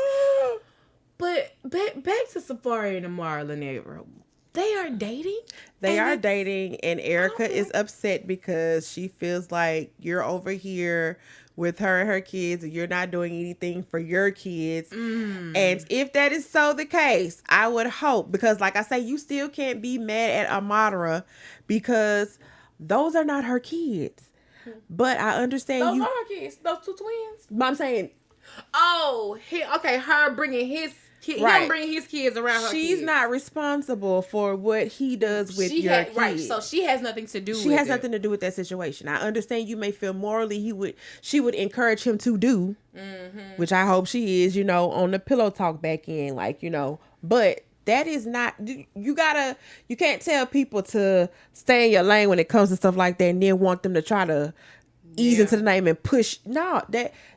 But back to Safari and Amara La Negra. They are dating? They are dating, and Erica is upset because she feels like you're over here with her and her kids and you're not doing anything for your kids. And if that is so the case, I would hope, because like I say, you still can't be mad at Amara because those are not her kids. But I understand those are her kids. Those two twins? But I'm saying... her bringing his kids. Right. Him bringing his kids around her She's kids. Not responsible for what he does with your kids. Right, so she has nothing to do with it. She has nothing to do with that situation. I understand you may feel morally she would encourage him to do, which I hope she is, on the pillow talk back end, but that is not, you can't tell people to stay in your lane when it comes to stuff like that and then want them to try to ease into the name and push. No,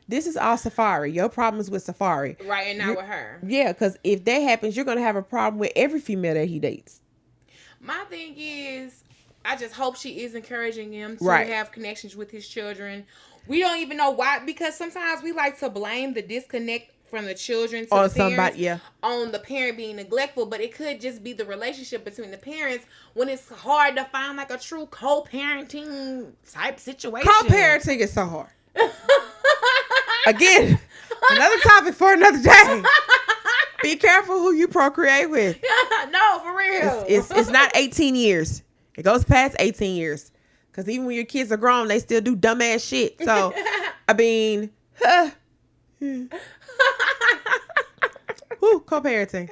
this is all Safari. Your problem is with Safari. Right, and not with her. Yeah, because if that happens, you're going to have a problem with every female that he dates. My thing is, I just hope she is encouraging him to have connections with his children. We don't even know why, because sometimes we like to blame the disconnect from the children to the parents on the parent being neglectful, but it could just be the relationship between the parents when it's hard to find like a true co-parenting type situation. Co-parenting is so hard. Again, another topic for another day. Be careful who you procreate with. No, for real. It's not 18 years. It goes past 18 years. Because even when your kids are grown, they still do dumbass shit. So, I mean, co-parenting.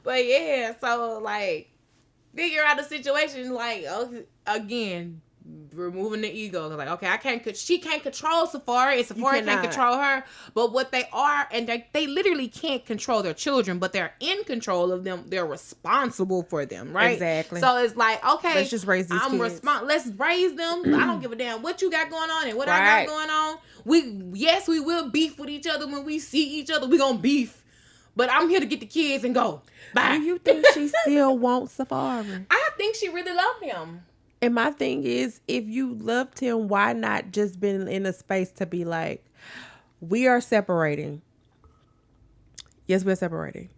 But yeah, so like figure out the situation. Like, again, removing the ego. Like, okay, she can't control Safari, and Safari can't control her. But what they are, and they literally can't control their children, but they're in control of them. They're responsible for them, right? Exactly. So it's like, okay, let's just raise these kids. Let's raise them. I don't give a damn what you got going on and what I got going on. We will beef with each other when we see each other. We gonna beef. But I'm here to get the kids and go. Bye. Do you think she still wants Safari? I think she really loved him. And my thing is, if you loved him, why not just been in a space to be like, we are separating. Yes, we're separating.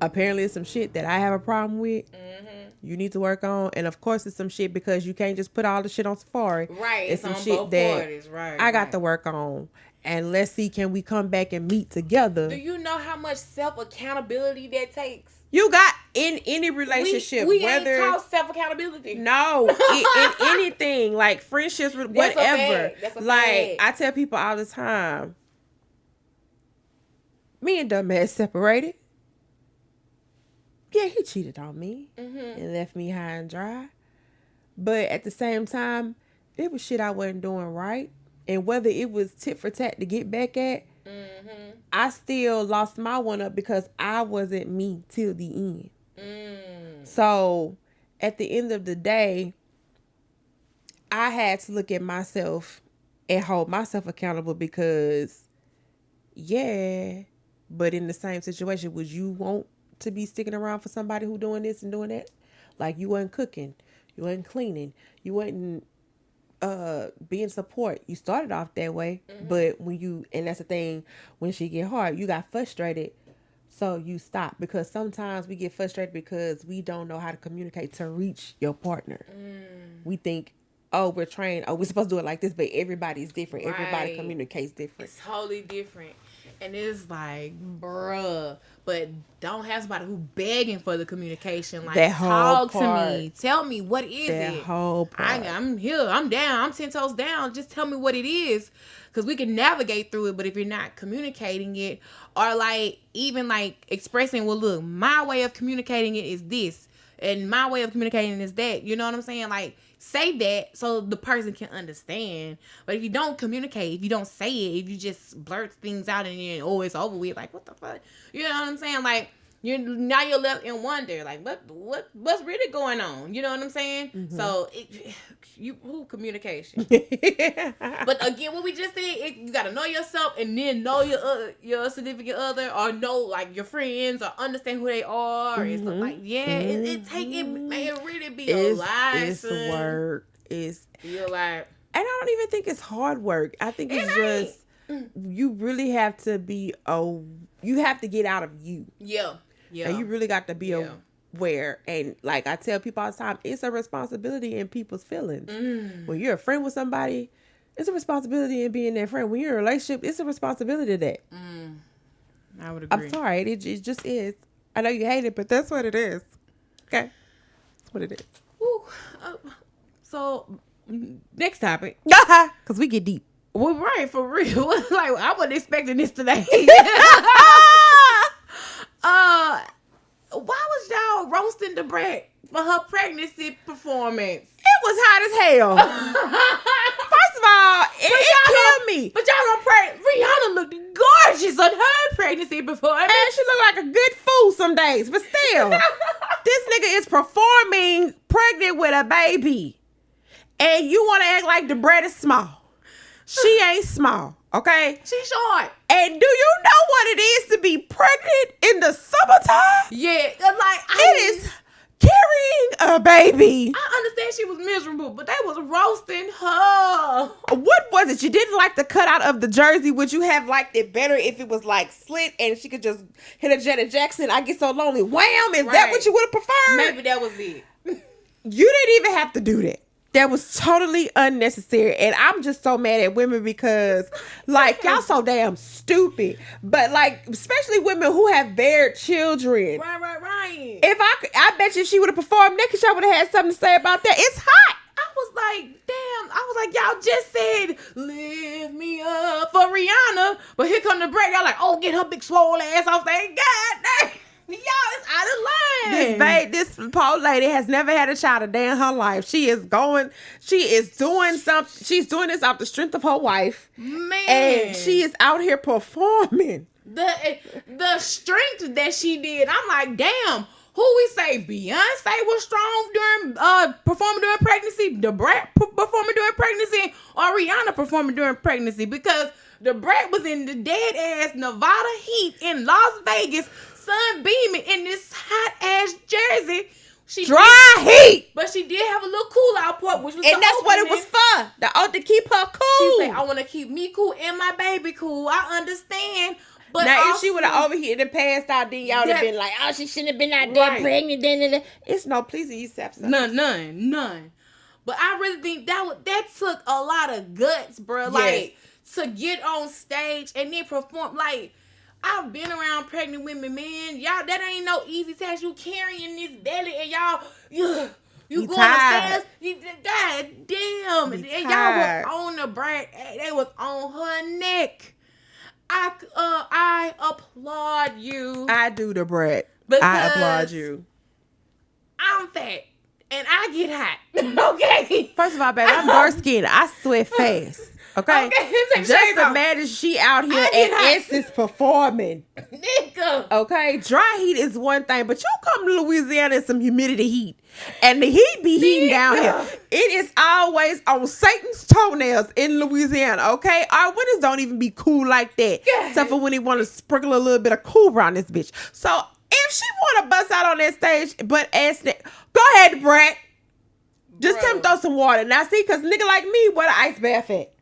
Apparently, it's some shit that I have a problem with. Mm-hmm. You need to work on. And of course, it's some shit because you can't just put all the shit on Safari. Right. It's some on shit both that parties. Right, I got to work on. And let's see, can we come back and meet together? Do you know how much self-accountability that takes? You got in any relationship, we ain't taught self-accountability. No, in anything, like friendships, whatever. That's a like, I tell people all the time, me and dumbass separated. Yeah, he cheated on me and left me high and dry. But at the same time, it was shit I wasn't doing right. And whether it was tit for tat to get back at, I still lost my one up because I wasn't me till the end. So at the end of the day, I had to look at myself and hold myself accountable because, but in the same situation, would you want to be sticking around for somebody who doing this and doing that? Like, you wasn't cooking, you wasn't cleaning, you wasn't being support. You started off that way, but and that's the thing, when she get hard, you got frustrated, so you stop, because sometimes we get frustrated because we don't know how to communicate to reach your partner. We think, we're trained, we're supposed to do it like this, but everybody's different. Right. Everybody communicates different. It's totally different. And it's like, bruh, but don't have somebody who begging for the communication. Like, that talk to me. Tell me, what is that it? Whole part. I'm here. I'm down. I'm 10 toes down. Just tell me what it is. Because we can navigate through it. But if you're not communicating it, or like, even like expressing, well, look, my way of communicating it is this, and my way of communicating is that. You know what I'm saying? Like, say that so the person can understand. But if you don't communicate, if you don't say it, if you just blurt things out and then, it's over with, like, what the fuck? You know what I'm saying? Like, you're left in wonder, like, what's really going on? You know what I'm saying? So communication. But again, what we just said, you gotta know yourself and then know your significant other, or know like your friends, or understand who they are. And stuff like, it really be a lie. It's work. It's be a lie. And I don't even think it's hard work. I think it's just you really have to be you have to get out of you. Yeah. And you really got to be aware. And like I tell people all the time, it's a responsibility in people's feelings. When you're a friend with somebody, it's a responsibility in being their friend. When you're in a relationship, it's a responsibility to that. I would agree. I'm sorry. It just is. I know you hate it, but that's what it is. Okay? That's what it is. Ooh, so, next topic. Because we get deep. Well, right, for real. Like, I wasn't expecting this today. Why was y'all roasting the Brat for her pregnancy performance? It was hot as hell. First of all, it killed me. But y'all gonna pray. Rihanna looked gorgeous on her pregnancy before. And she look like a good fool some days, but still, this nigga is performing pregnant with a baby. And you want to act like the Brat is small. She ain't small, okay? She's short. And do you know what it is to be pregnant in the summertime? Yeah, like it is carrying a baby. I understand she was miserable, but they was roasting her. What was it? You didn't like the cutout of the jersey? Would you have liked it better if it was like slit and she could just hit a Janet Jackson? I get so lonely. Wham! Is that what you would have preferred? Maybe that was it. You didn't even have to do that. That was totally unnecessary. And I'm just so mad at women because, like, y'all so damn stupid. But, like, especially women who have bared children. Right. If I bet you if she would have performed naked, I would have had something to say about that. It's hot. I was like, damn. I was like, y'all just said, lift me up for Rihanna. But here come the Brat. Y'all like, oh, get her big swole ass off that. God damn. Y'all is out of line. This poor lady has never had a child a day in her life. She is doing something. She's doing this off the strength of her wife. Man. And she is out here performing. The strength that she did, I'm like, damn. Who we say Beyonce was strong during performing during pregnancy, the Brat performing during pregnancy, or Rihanna performing during pregnancy? Because the Brat was in the dead ass Nevada heat in Las Vegas, sun beaming in this hot ass jersey. Heat, but she did have a little cool out part, which was and that's what it was for. To keep her cool. She said, "I want to keep me cool and my baby cool." I understand. But now, also, if she would have overheated and passed out, then y'all would have been like, "Oh, she shouldn't have been out there pregnant." It's no pleasing yourself. None. But I really think that took a lot of guts, bro. Yes. Like to get on stage and then perform. Like I've been around pregnant women, man. Y'all, that ain't no easy task. You carrying this belly and y'all, you going upstairs. God damn, and y'all was on the Brat. They was on her neck. I applaud you. I do the Brat. I applaud you. I'm fat and I get hot. Okay. First of all, baby, I'm dark skinned. I sweat fast. Okay. Just imagine she out here at Essence performing. Nigga. Okay. Dry heat is one thing, but you come to Louisiana in some humidity heat. And the heat be heating down here. It is always on Satan's toenails in Louisiana, okay? Our winters don't even be cool like that. Yeah. Except for when they want to sprinkle a little bit of cool around this bitch. So if she want to bust out on that stage, go ahead, Brat. Just tell him throw some water. Now see, because nigga like me, where the ice bath at?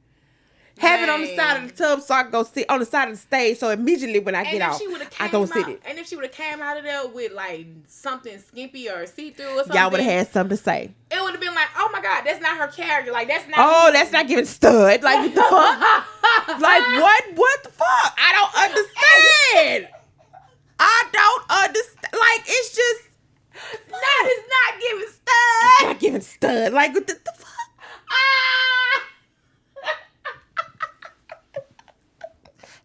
Have it on the side of the tub so I can go sit on the side of the stage. So immediately when I get out, I go sit it. And if she would have came out of there with like something skimpy or see-through or something, y'all would have had something to say. It would have been like, oh my God, that's not her character. Like that's not. Oh, that's not giving stud. Like what the fuck? Like what the fuck? I don't understand. I don't understand. Like it's just. It's not giving stud. It's not giving stud. Like what the fuck?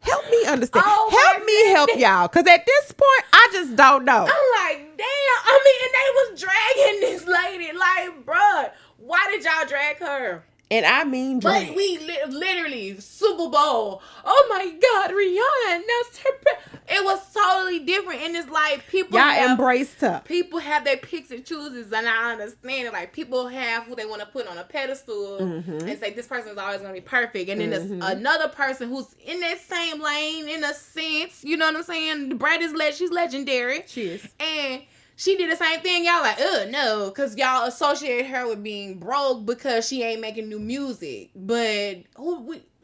Help me understand. Help me help y'all. Because at this point, I just don't know. I'm like, damn. I mean, and they was dragging this lady. Like, bruh, why did y'all drag her? And I mean drag. But we literally, Super Bowl. Oh my God, Rihanna announced her. It was totally different. And it's like, people embraced her. People have their picks and chooses. And I understand it. Like, people have who they want to put on a pedestal and say, this person is always going to be perfect. And then there's another person who's in that same lane, in a sense. You know what I'm saying? The Brat is she's legendary. She is. And she did the same thing. Y'all like, no, because y'all associate her with being broke because she ain't making new music. But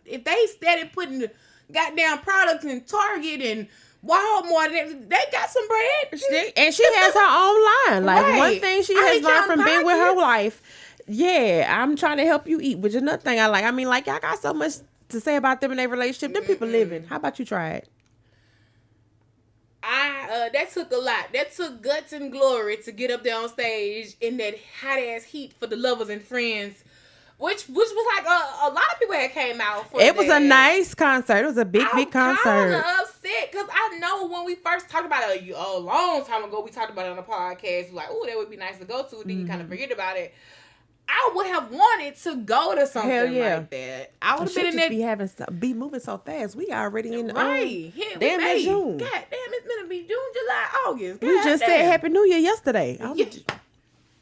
if they started putting the goddamn products in Target and Walmart, they got some bread. And she has her own line. Like one thing she has learned from being with her life. Yeah, I'm trying to help you eat, which is another thing I like. I mean, like y'all got so much to say about them and their relationship. Them people living. How about you try it? That took a lot. That took guts and glory to get up there on stage in that hot ass heat for the lovers and friends, which was like a lot of people had came out for. It was a nice concert. It was a big concert. I'm kind of upset because I know when we first talked about it a long time ago, we talked about it on a podcast. We were like, oh, that would be nice to go to. Then you kind of forget about it. I would have wanted to go to something like that. I would have been in that. Be moving so fast. We already in right. Damn, it's June. God damn, it's gonna be June, July, August. We just said Happy New Year yesterday. Do you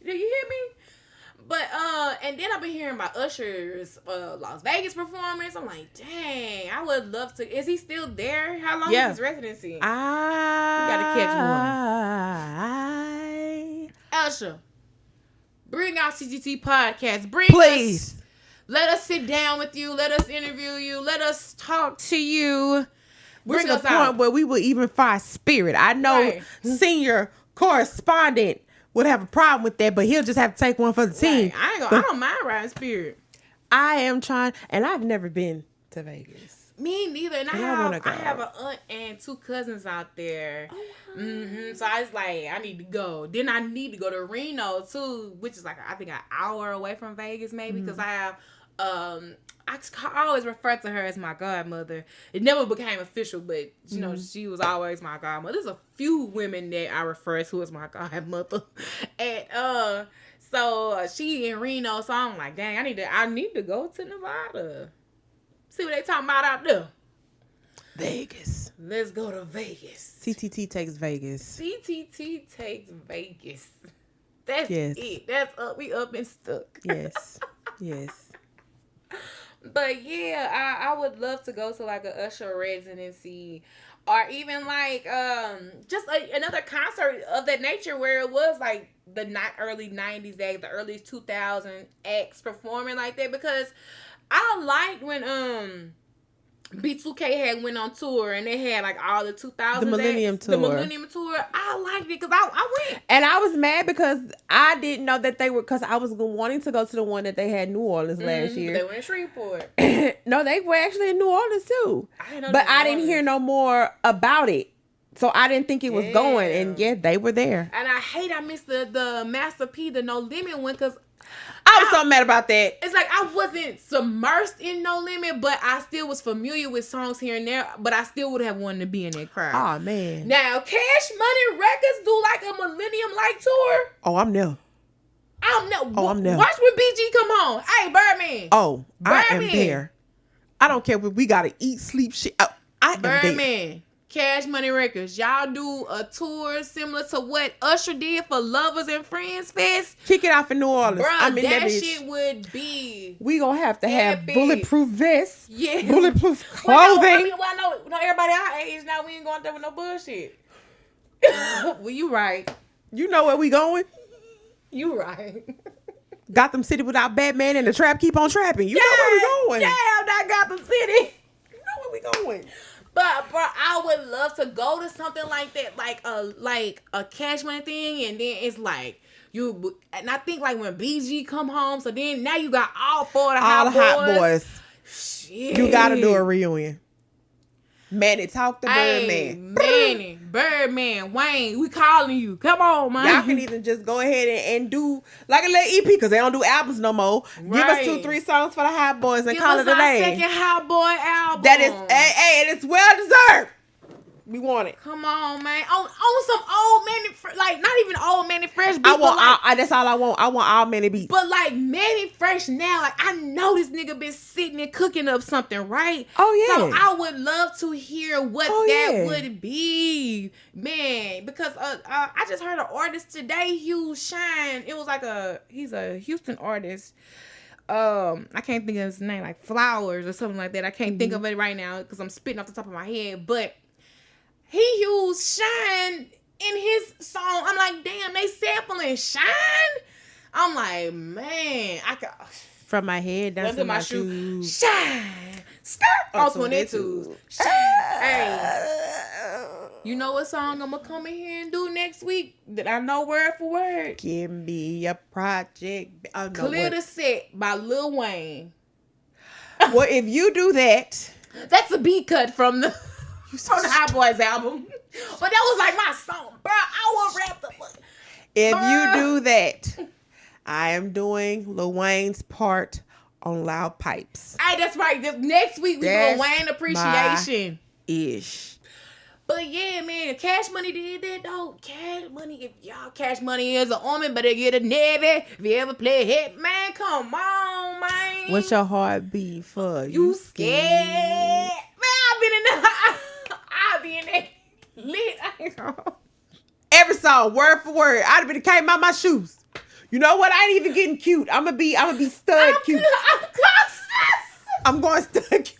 hear me? But and then I've been hearing about Usher's Las Vegas performance. I'm like, dang, I would love to. Is he still there? How long is his residency? We gotta catch one. Usher, bring out CTT podcast. Please. Let us sit down with you. Let us interview you. Let us talk to you. Bring us out. Point where we will even find spirit. I know senior correspondent would have a problem with that, but he'll just have to take one for the team. I don't mind riding Spirit. I am trying, and I've never been to Vegas. Me neither. And I have an aunt and 2 cousins out there. Oh, wow. So I was like, I need to go. Then I need to go to Reno too, which is like I think an hour away from Vegas, maybe, because I have I always refer to her as my godmother. It never became official, but you know, she was always my godmother. There's a few women that I refer to as my godmother. And so she in Reno, so I'm like, dang, I need to go to Nevada. See what they talking about out there. Vegas. Let's go to Vegas. CTT takes Vegas. CTT takes Vegas. That's it. That's up. We up and stuck. Yes. Yes. But yeah, I would love to go to like a Usher residency, or even like just another concert of that nature where it was like the early 90s acts, the early 2000 acts performing like that, because I liked when B2K had went on tour and they had like all the 2000s the Millennium acts, Tour. The Millennium Tour. I liked it because I went. And I was mad because I didn't know that they were, because I was wanting to go to the one that they had in New Orleans last year. They were in Shreveport. No, they were actually in New Orleans too. I didn't know. But I didn't hear no more about it. So I didn't think it was going. And yeah, they were there. And I missed the Master P, the No Limit one, because I was so mad about that. It's like I wasn't submersed in No Limit, but I still was familiar with songs here and there, but I still would have wanted to be in that crowd. Oh, man. Now, Cash Money Records do like a Millennium-like tour. Oh, I'm there. I'm there. Oh, I'm there. Watch when BG come home. Hey, Birdman. Oh, Birdman. I am there. I don't care if we got to eat, sleep, shit. I am there. Birdman. Cash Money Records, y'all do a tour similar to what Usher did for Lovers and Friends Fest. Kick it off in New Orleans. Bruh, that shit would be. We gonna have to have bulletproof vests. Yeah. Bulletproof clothing. Well, no, everybody our age now, we ain't going there with no bullshit. Well, you right. You know where we going? You right. Gotham City without Batman and the trap keep on trapping. You know where we going. Damn, that Gotham City. You know where we going. But bro, I would love to go to something like that, like a Cash Money thing, and then it's like you. And I think like when BG come home, so then now you got all 4 of the hot boys. Shit. You gotta do a reunion. Manny, talk to Birdman. Manny, Birdman, Wayne, we calling you. Come on, man. Y'all can even just go ahead and do like a little EP, because they don't do albums no more. Right. Give us 2-3 songs for the Hot Boys and call it a day. Give us our second Hot Boy album. That is, and it's well deserved. We want it. Come on, man. On some old Manny, like not even old Manny Fresh beats. That's all I want. I want all Manny beats. But like Manny Fresh now, like I know this nigga been sitting and cooking up something, right? Oh yeah. So I would love to hear what would be, man. Because I just heard an artist today, Hugh Shine. It was like he's a Houston artist. I can't think of his name, like Flowers or something like that. I can't think of it right now because I'm spitting off the top of my head, but. He used Shine in his song. I'm like, damn, they sampling Shine? I'm like, man, I could. From my head down to my shoes. Shine. Skirt. On 22. Shine. Hey. You know what song I'm going to come in here and do next week that I know word for word? Give me a project. Clear the Set by Lil Wayne. Well, if you do that. That's a B cut from the Hot Boys album. But that was like my song, bro. I will rap the book. If you do that, I am doing Lil Wayne's part on Loud Pipes. Hey, that's right. Next week we do Lil Wayne appreciation. Ish. But yeah, man, Cash Money did that though. Cash Money, if y'all Cash Money is an army, better get a Navy. If you ever play hit, man, come on, man. What's your heartbeat for? You scared? Man, I been in there. I be in there lit. Every song, word for word. I'd have been came out my shoes. You know what? I ain't even getting cute. I'm gonna be stud cute. I'm going stud cute.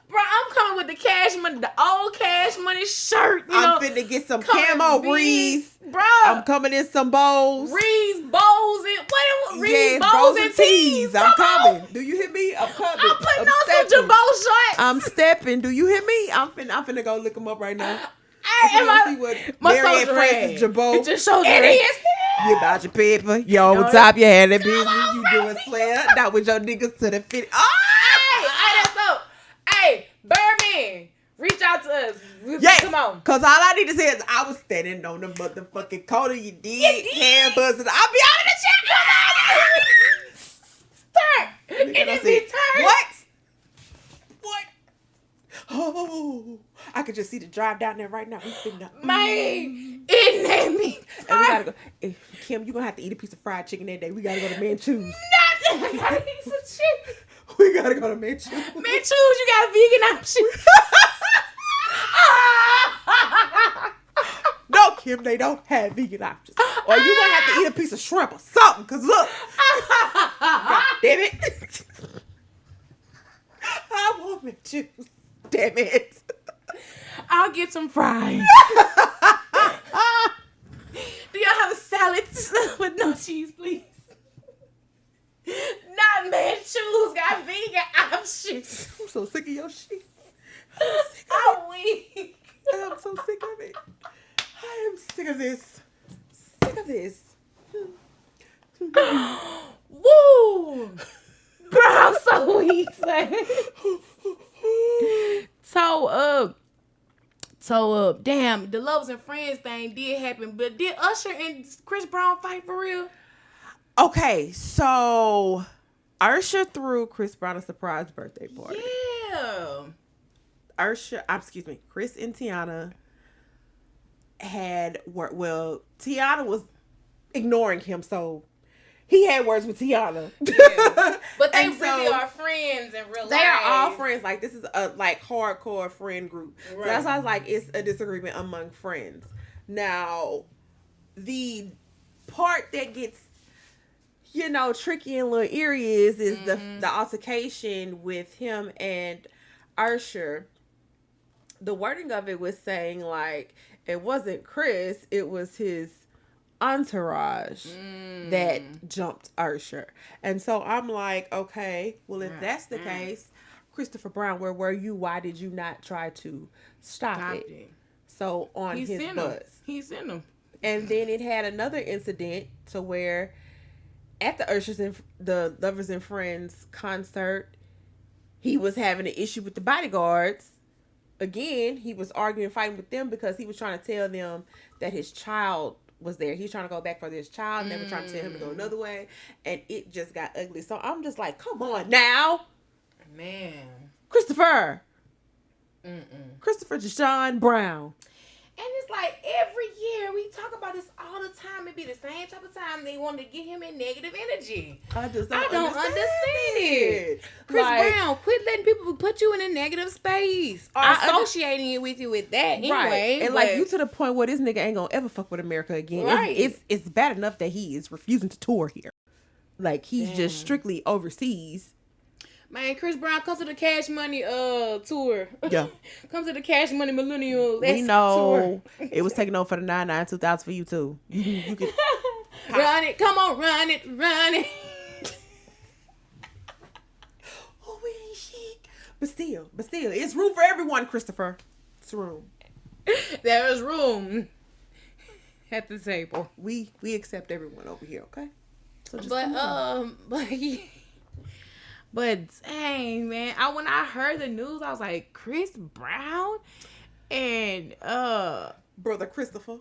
Bro, I'm coming with the Cash Money, the old Cash Money shirt. I'm finna get some camo Rees. Bro. I'm coming in some bows. Rees, bows, and what? Rees, yes, bows, and tees. I'm coming. Do you hear me? I'm coming. I'm putting on some Jabot shorts. I'm stepping. Do you hear me? I'm finna go look them up right now. Hey, see what my Marianne social Francis Jabot. It just shows it is. You about your paper. You on top your head. That business you doing slayer. Not with your niggas to the fit. Oh! Hey, that's up. Hey, Birdman, reach out to us. Yes, come on. Cause all I need to say is I was standing on the motherfucking corner. You did. Hand buzzing. I'll be out of the chat. Start. And it be turned. What? Oh, I could just see the drive down there right now. We finna. Man, it made me. And we gotta go. Kim, you gonna have to eat a piece of fried chicken that day. We gotta go to Manchus. I gotta eat some chicken. We gotta go to Manchus. Manchus, you got vegan options. No, Kim, they don't have vegan options. Or you gonna have to eat a piece of shrimp or something. Cause look, God damn it, I want Manchus. Damn it. I'll get some fries. Do y'all have a salad with no cheese, please? Not Manchus got vegan options. I'm so sick of your shit. I'm weak. I'm so sick of it. I am sick of this. Sick of this. Woo! Bro, I'm so weak. Toe up. Damn, the Lovers and Friends thing did happen, but did Usher and Chris Brown fight for real? Okay, so Usher threw Chris Brown a surprise birthday party. Yeah. Chris and Tiana had Tiana was ignoring him, so he had words with Tiana. Yeah. But they really are friends in real life. They are all friends. Like, this is a hardcore friend group. Right. So that's why I was like, it's a disagreement among friends. Now, the part that gets, tricky and a little eerie is the altercation with him and Usher. The wording of it was saying, like, it wasn't Chris, it was his entourage that jumped Usher. And so I'm like, okay, well, if that's the case, Christopher Brown, where were you? Why did you not try to stop it? So on his bus. He sent him. And then it had another incident to where at the Lovers and Friends concert, he was having an issue with the bodyguards. Again, he was arguing, fighting with them because he was trying to tell them that his child was there. He's trying to go back for his child, and they were trying to tell him to go another way, and it just got ugly. So I'm just like, come on now. Man. Christopher Deshaun Brown. And it's like every year we talk about this all the time. It be the same type of time they want to get him in negative energy. I don't understand it. Chris Brown, quit letting people put you in a negative space or associating it with you with that anyway. Right. And like, you to the point where this nigga ain't gonna ever fuck with America again. Right. It's bad enough that he is refusing to tour here. Like, he's just strictly overseas. Man, Chris Brown, come to the Cash Money tour. Yeah. Come to the Cash Money Millennial We know tour. It was taking over for the 99-2000 for you too. You could run it. Come on, run it. Oh, we ain't shit. But still, it's room for everyone, Christopher. It's room. There is room at the table. We accept everyone over here, okay? So just But dang, man, when I heard the news, I was like, Chris Brown and brother Christopher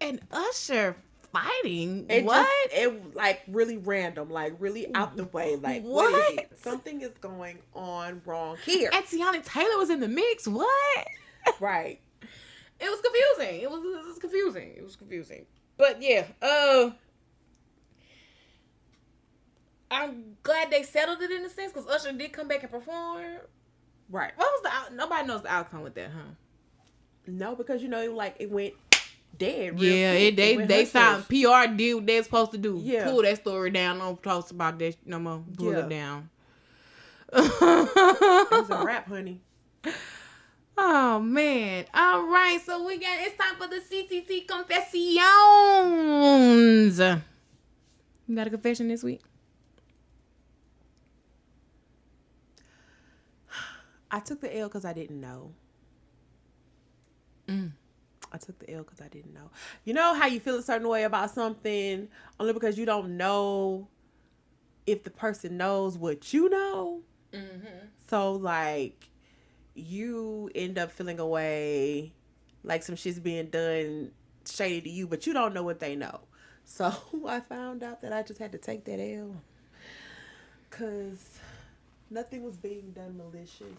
and Usher fighting. It what? It like really random, like really out the way. Like what is it? Something is going on wrong here. And Tiana Taylor was in the mix. What? Right. It was confusing. It was confusing. It was confusing. But yeah, I'm glad they settled it in a sense because Usher did come back and perform. Right. What was nobody knows the outcome with that, huh? No, because it went dead. Yeah, they found PR did what they're supposed to do. Yeah. Pull that story down. Don't talk about that no more. Pull it down. It's a wrap, honey. Oh man. All right. So it's time for the CTT Confessions. You got a confession this week? I took the L because I didn't know. I took the L because I didn't know. You know how you feel a certain way about something only because you don't know if the person knows what you know? Mm-hmm. So, like, you end up feeling away like some shit's being done shady to you, but you don't know what they know. So, I found out that I just had to take that L because nothing was being done malicious.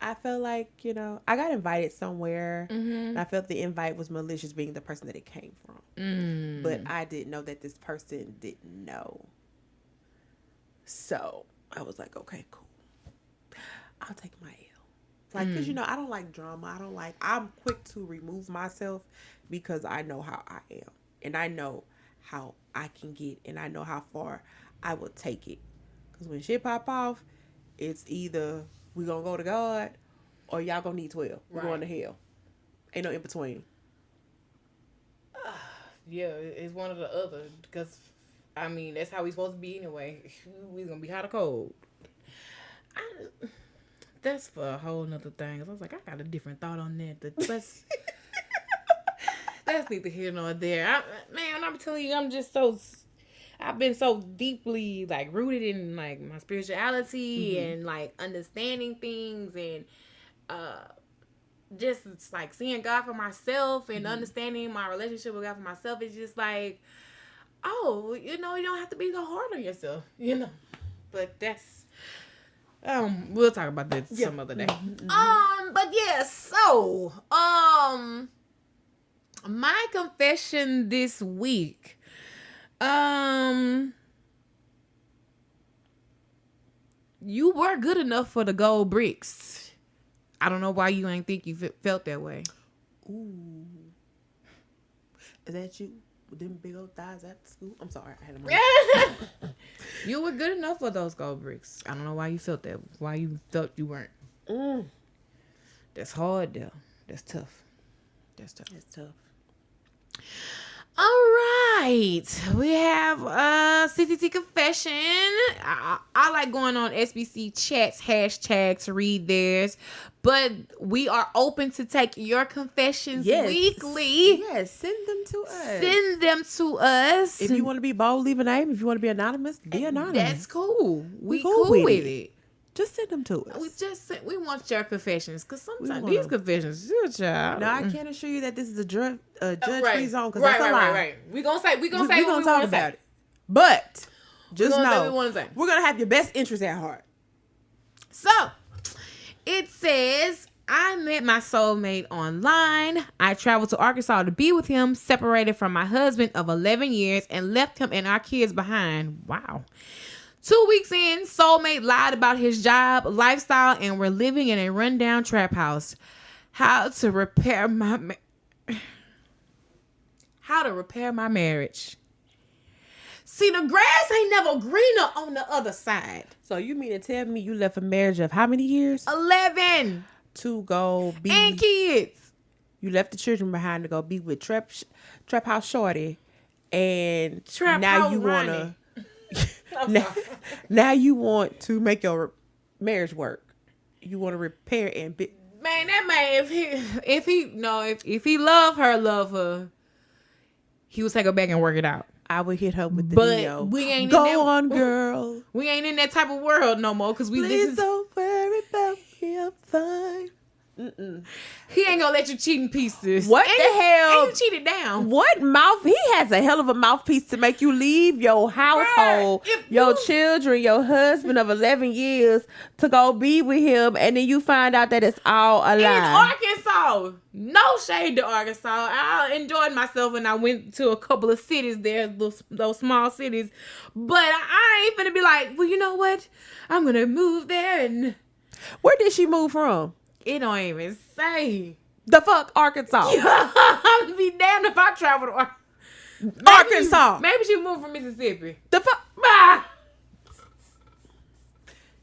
I felt like, I got invited somewhere, and I felt the invite was malicious being the person that it came from. But I didn't know that this person didn't know. So, I was like, okay, cool. I'll take my L. Like, because, I don't like drama. I'm quick to remove myself because I know how I am. And I know how I can get, and I know how far I will take it. Because when shit pop off, it's either we gonna go to God or y'all gonna need 12. We're going to hell. Ain't no in between. Yeah, it's one or the other. Because, that's how we supposed to be anyway. We gonna be hot or cold. That's for a whole nother thing. I was like, I got a different thought on that. That's neither here nor there. I'm telling you, I've been so deeply like rooted in like my spirituality and like understanding things and just like seeing God for myself and understanding my relationship with God for myself. It's just like, you don't have to be so hard on yourself, But that's we'll talk about that some other day. But yeah, so my confession this week. You were good enough for the gold bricks. I don't know why you ain't think you felt that way. Ooh. Is that you with them big old thighs at school? I'm sorry, I had a You were good enough for those gold bricks. I don't know why you felt that. Why you felt you weren't. That's hard though. That's tough. It's tough. All right, we have CTT confession. I like going on SBC chats #, to read theirs, but we are open to take your confessions weekly. Yes, send them to us. If you want to be bold, leave a name. If you want to be anonymous, be anonymous. That's cool. We cool with it. Just send them to us. We want your confessions because sometimes these confessions, your child. No, I can't assure you that this is a judge-free zone because that's a lie. Right. We gonna say what we talk about it. But just know we're gonna have your best interest at heart. So it says, I met my soulmate online. I traveled to Arkansas to be with him, separated from my husband of 11 years, and left him and our kids behind. Wow. 2 weeks in, soulmate lied about his job, lifestyle, and we're living in a rundown trap house. How to repair my marriage. See, the grass ain't never greener on the other side. So you mean to tell me you left a marriage of how many years? 11. To go be and kids. You left the children behind to go be with trap house shorty, and trap now house you wanna. now you want to make your marriage work. You want to repair and man, that man, if he love her, he would take her back and work it out. I would hit her with the Neo. We ain't go on, girl. We ain't in that type of world no more because Please don't worry about me. I'm fine. He ain't gonna let you cheat in pieces. What the hell? And you cheated down. What mouth? He has a hell of a mouthpiece to make you leave your household, your children, your husband of 11 years to go be with him, and then you find out that it's all a lie. In Arkansas. No shade to Arkansas. I enjoyed myself when I went to a couple of cities there, those small cities. But I ain't finna be like, well, you know what? I'm gonna move there and... Where did she move from? It don't even say. The fuck, Arkansas. I'd be damned if I travel to Arkansas. Maybe she moved from Mississippi. The fuck. Ah.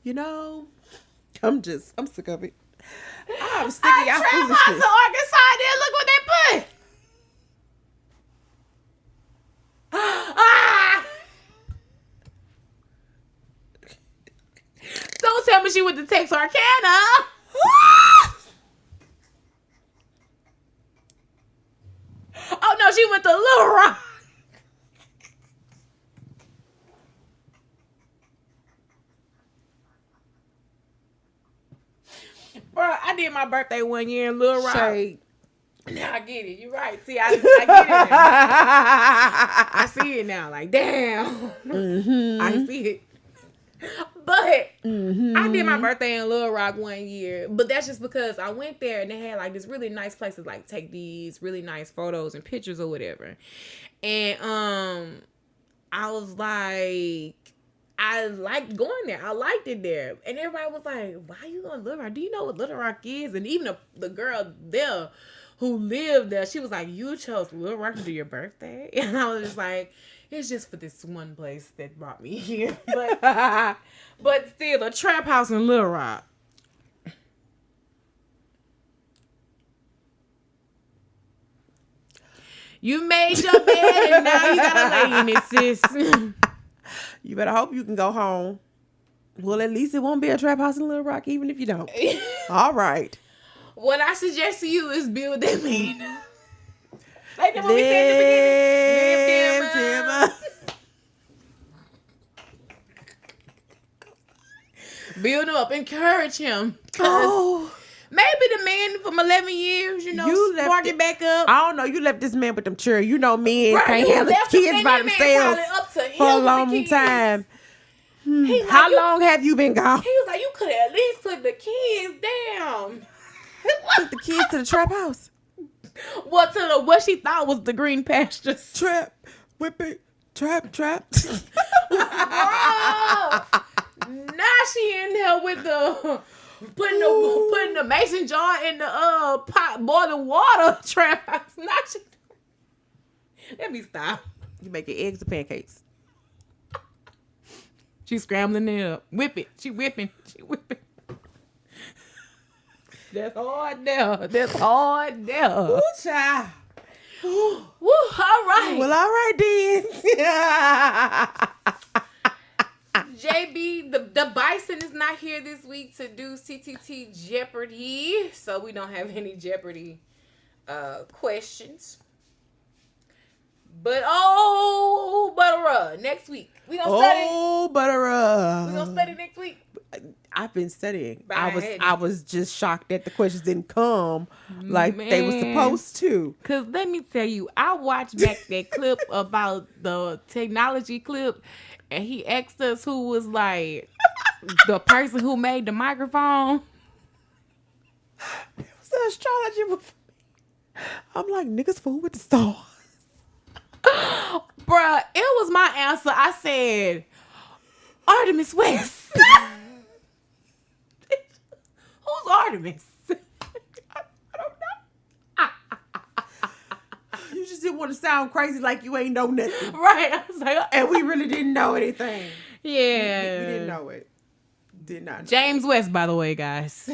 You know, I'm sick of it. I'm sick of y'all foolishness. I to Arkansas, then look what they put. Ah. Don't tell me she went to Texarkana. Oh no, she went to Little Rock. Bro, I did my birthday one year in Little Rock. Shade. Now I get it. You're right. See, I get it now. I see it now. Like, damn. I see it. But I did my birthday in Little Rock one year. But that's just because I went there and they had like this really nice places like take these really nice photos and pictures or whatever. And I was like, I liked going there. I liked it there. And everybody was like, why are you going to Little Rock? Do you know what Little Rock is? And even the girl there who lived there, she was like, you chose Little Rock to do your birthday? And I was just like, it's just for this one place that brought me here. But still, a trap house in Little Rock. You made your bed and now you gotta lay in it, sis. You better hope you can go home. Well, at least it won't be a trap house in Little Rock, even if you don't. All right. What I suggest to you is build that man. Like the movie said at the beginning. Live build him up. Encourage him. Maybe the man from 11 years, spark it back up. I don't know. You left this man with them children. You know men can't handle kids by themselves for a long time. How long have you been gone? He was like, you could have at least took the kids down. Took the kids to the trap house. What she thought was the green pastures. Trap, whip it, trap. Now she in there with the putting the mason jar in the pot boiling water trap house. Now she. Let me stop. You making eggs or pancakes? She's scrambling it up. Whip it. She whipping. That's hard there. Ooh, child. Woo, all right. Well, all right then. JB, the Bison is not here this week to do CTT Jeopardy, so we don't have any Jeopardy questions. But Buttera, next week we gonna study. Buttera. We gonna study next week. I've been studying. I was just shocked that the questions didn't come like they were supposed to. Cause let me tell you, I watched back that clip about the technology clip, and he asked us who was like the person who made the microphone. It was an astrology. I'm like, niggas fool with the stars. Bruh, it was my answer. I said, Artemis West. Who's Artemis? I don't know. You just didn't want to sound crazy like you ain't know nothing. Right. I was like, and we really didn't know anything. Yeah. We didn't know it. Did not know. James West, by the way, guys.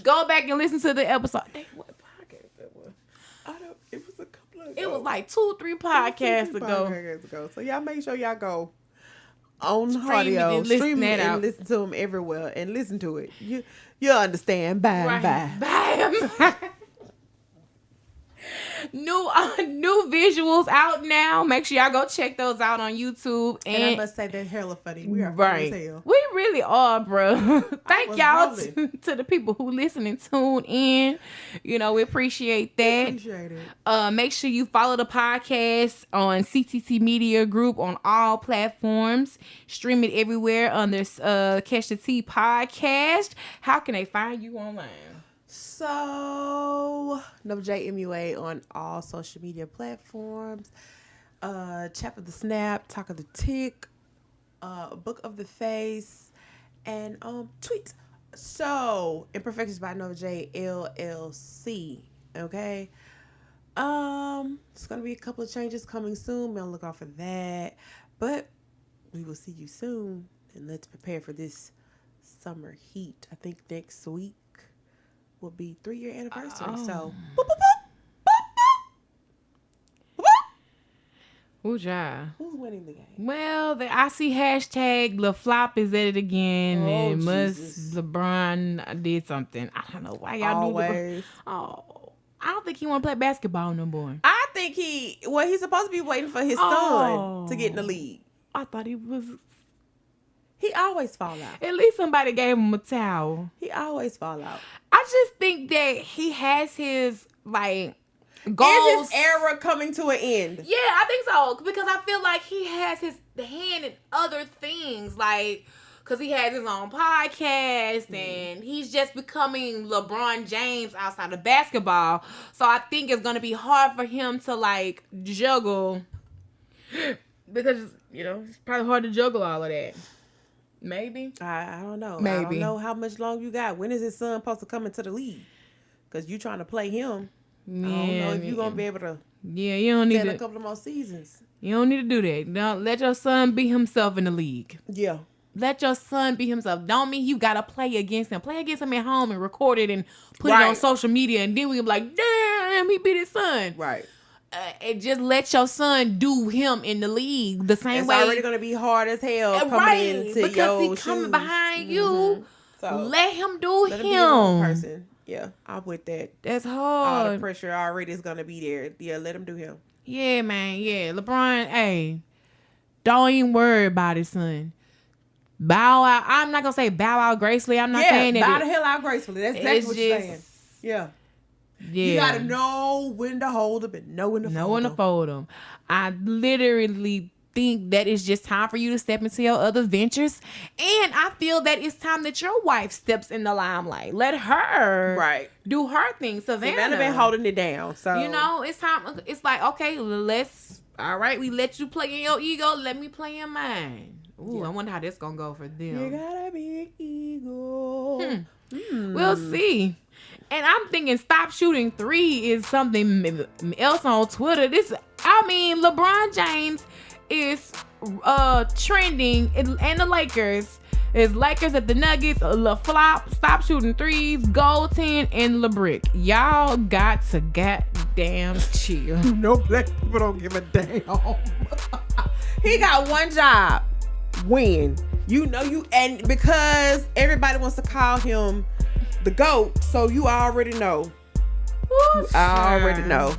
Go back and listen to the episode. Dang, what podcast that was? It was a couple of It was like 2-3 podcasts ago. So y'all make sure y'all go on stream audio, stream it and out. listen to them everywhere and listen to it. You'll understand. Bye. New visuals out now. Make sure y'all go check those out on YouTube. And I must say they're hella funny. We are funny as hell. We really are, bro. Thank y'all to the people who listen and tune in. You know, we appreciate that. Appreciate it. Make sure you follow the podcast on CTT Media Group on all platforms. Stream it everywhere under Catch the T Podcast. How can they find you online? So, WJMUA on all social media platforms. Chap of the Snap, Talk of the Tick, Book of the Face, and tweets. So, Imperfections by Nova J LLC. Okay. It's gonna be a couple of changes coming soon. I'll look out for that. But we will see you soon, and let's prepare for this summer heat. I think next week will be 3-year anniversary. So, boop, boop, boop, boop, boop, boop. Ooh, ja. Who's winning the game? Well, I see hashtag the flop is at it again, and Jesus. LeBron did something. I don't know why y'all do. I don't think he want to play basketball no more. I think he's supposed to be waiting for his son to get in the league. I thought he was. He always fall out. At least somebody gave him a towel. He always fall out. I just think that he has his, goals. Is his era coming to an end? Yeah, I think so. Because I feel like he has his hand in other things. Because he has his own podcast and he's just becoming LeBron James outside of basketball. So I think it's going to be hard for him to, juggle. Because, it's probably hard to juggle all of that. Maybe. I don't know. Maybe. I don't know how much longer you got. When is his son supposed to come into the league? Because you trying to play him. Yeah, I don't know if you're going to be able to you don't need a couple of more seasons. You don't need to do that. Don't let your son be himself in the league. Yeah. Let your son be himself. Don't mean you got to play against him. Play against him at home and record it and put it on social media. And then we can be like, damn, he beat his son. Right. And just let your son do him in the league the same way. It's already going to be hard as hell coming into because your he's coming behind you. So let him do let him. Be his own person. Yeah, I'm with that. That's hard. All the pressure already is going to be there. Yeah, let him do him. Yeah, man. Yeah, LeBron, hey, don't even worry about his son. Bow out. I'm not going to say bow out gracefully. I'm not saying that. Bow the hell out gracefully. That's exactly what you're saying. Yeah. Yeah. You gotta know when to hold them and know when to fold them. I literally think that it's just time for you to step into your other ventures. And I feel that it's time that your wife steps in the limelight. Let her do her thing. Savannah been holding it down. So it's time. It's like, okay, we let you play in your ego. Let me play in mine. Ooh, I wonder how this gonna go for them. You got a big ego. We'll see. And I'm thinking Stop Shooting 3 is something else on Twitter. LeBron James is trending, and the Lakers. It's Lakers at the Nuggets, Flop, Stop Shooting Threes, Gold 10, and LeBrick. Y'all got to goddamn chill. No black people don't give a damn. He got one job. Win. And because everybody wants to call him the GOAT, so you already know. I already know.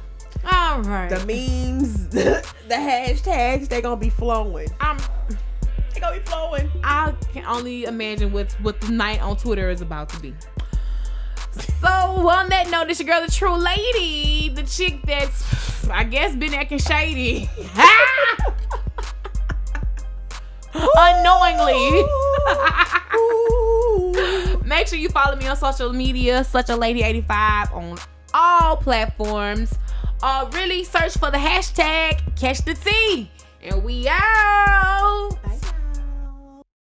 All right. The memes, the hashtags, they're gonna be flowing. They're gonna be flowing. I can only imagine what the night on Twitter is about to be. So on that note, this your girl, the true lady, the chick that's, I guess, been acting shady. Unknowingly. Make sure you follow me on social media, Such a Lady 85 on all platforms. Really search for the hashtag Catch the Tea. And we out.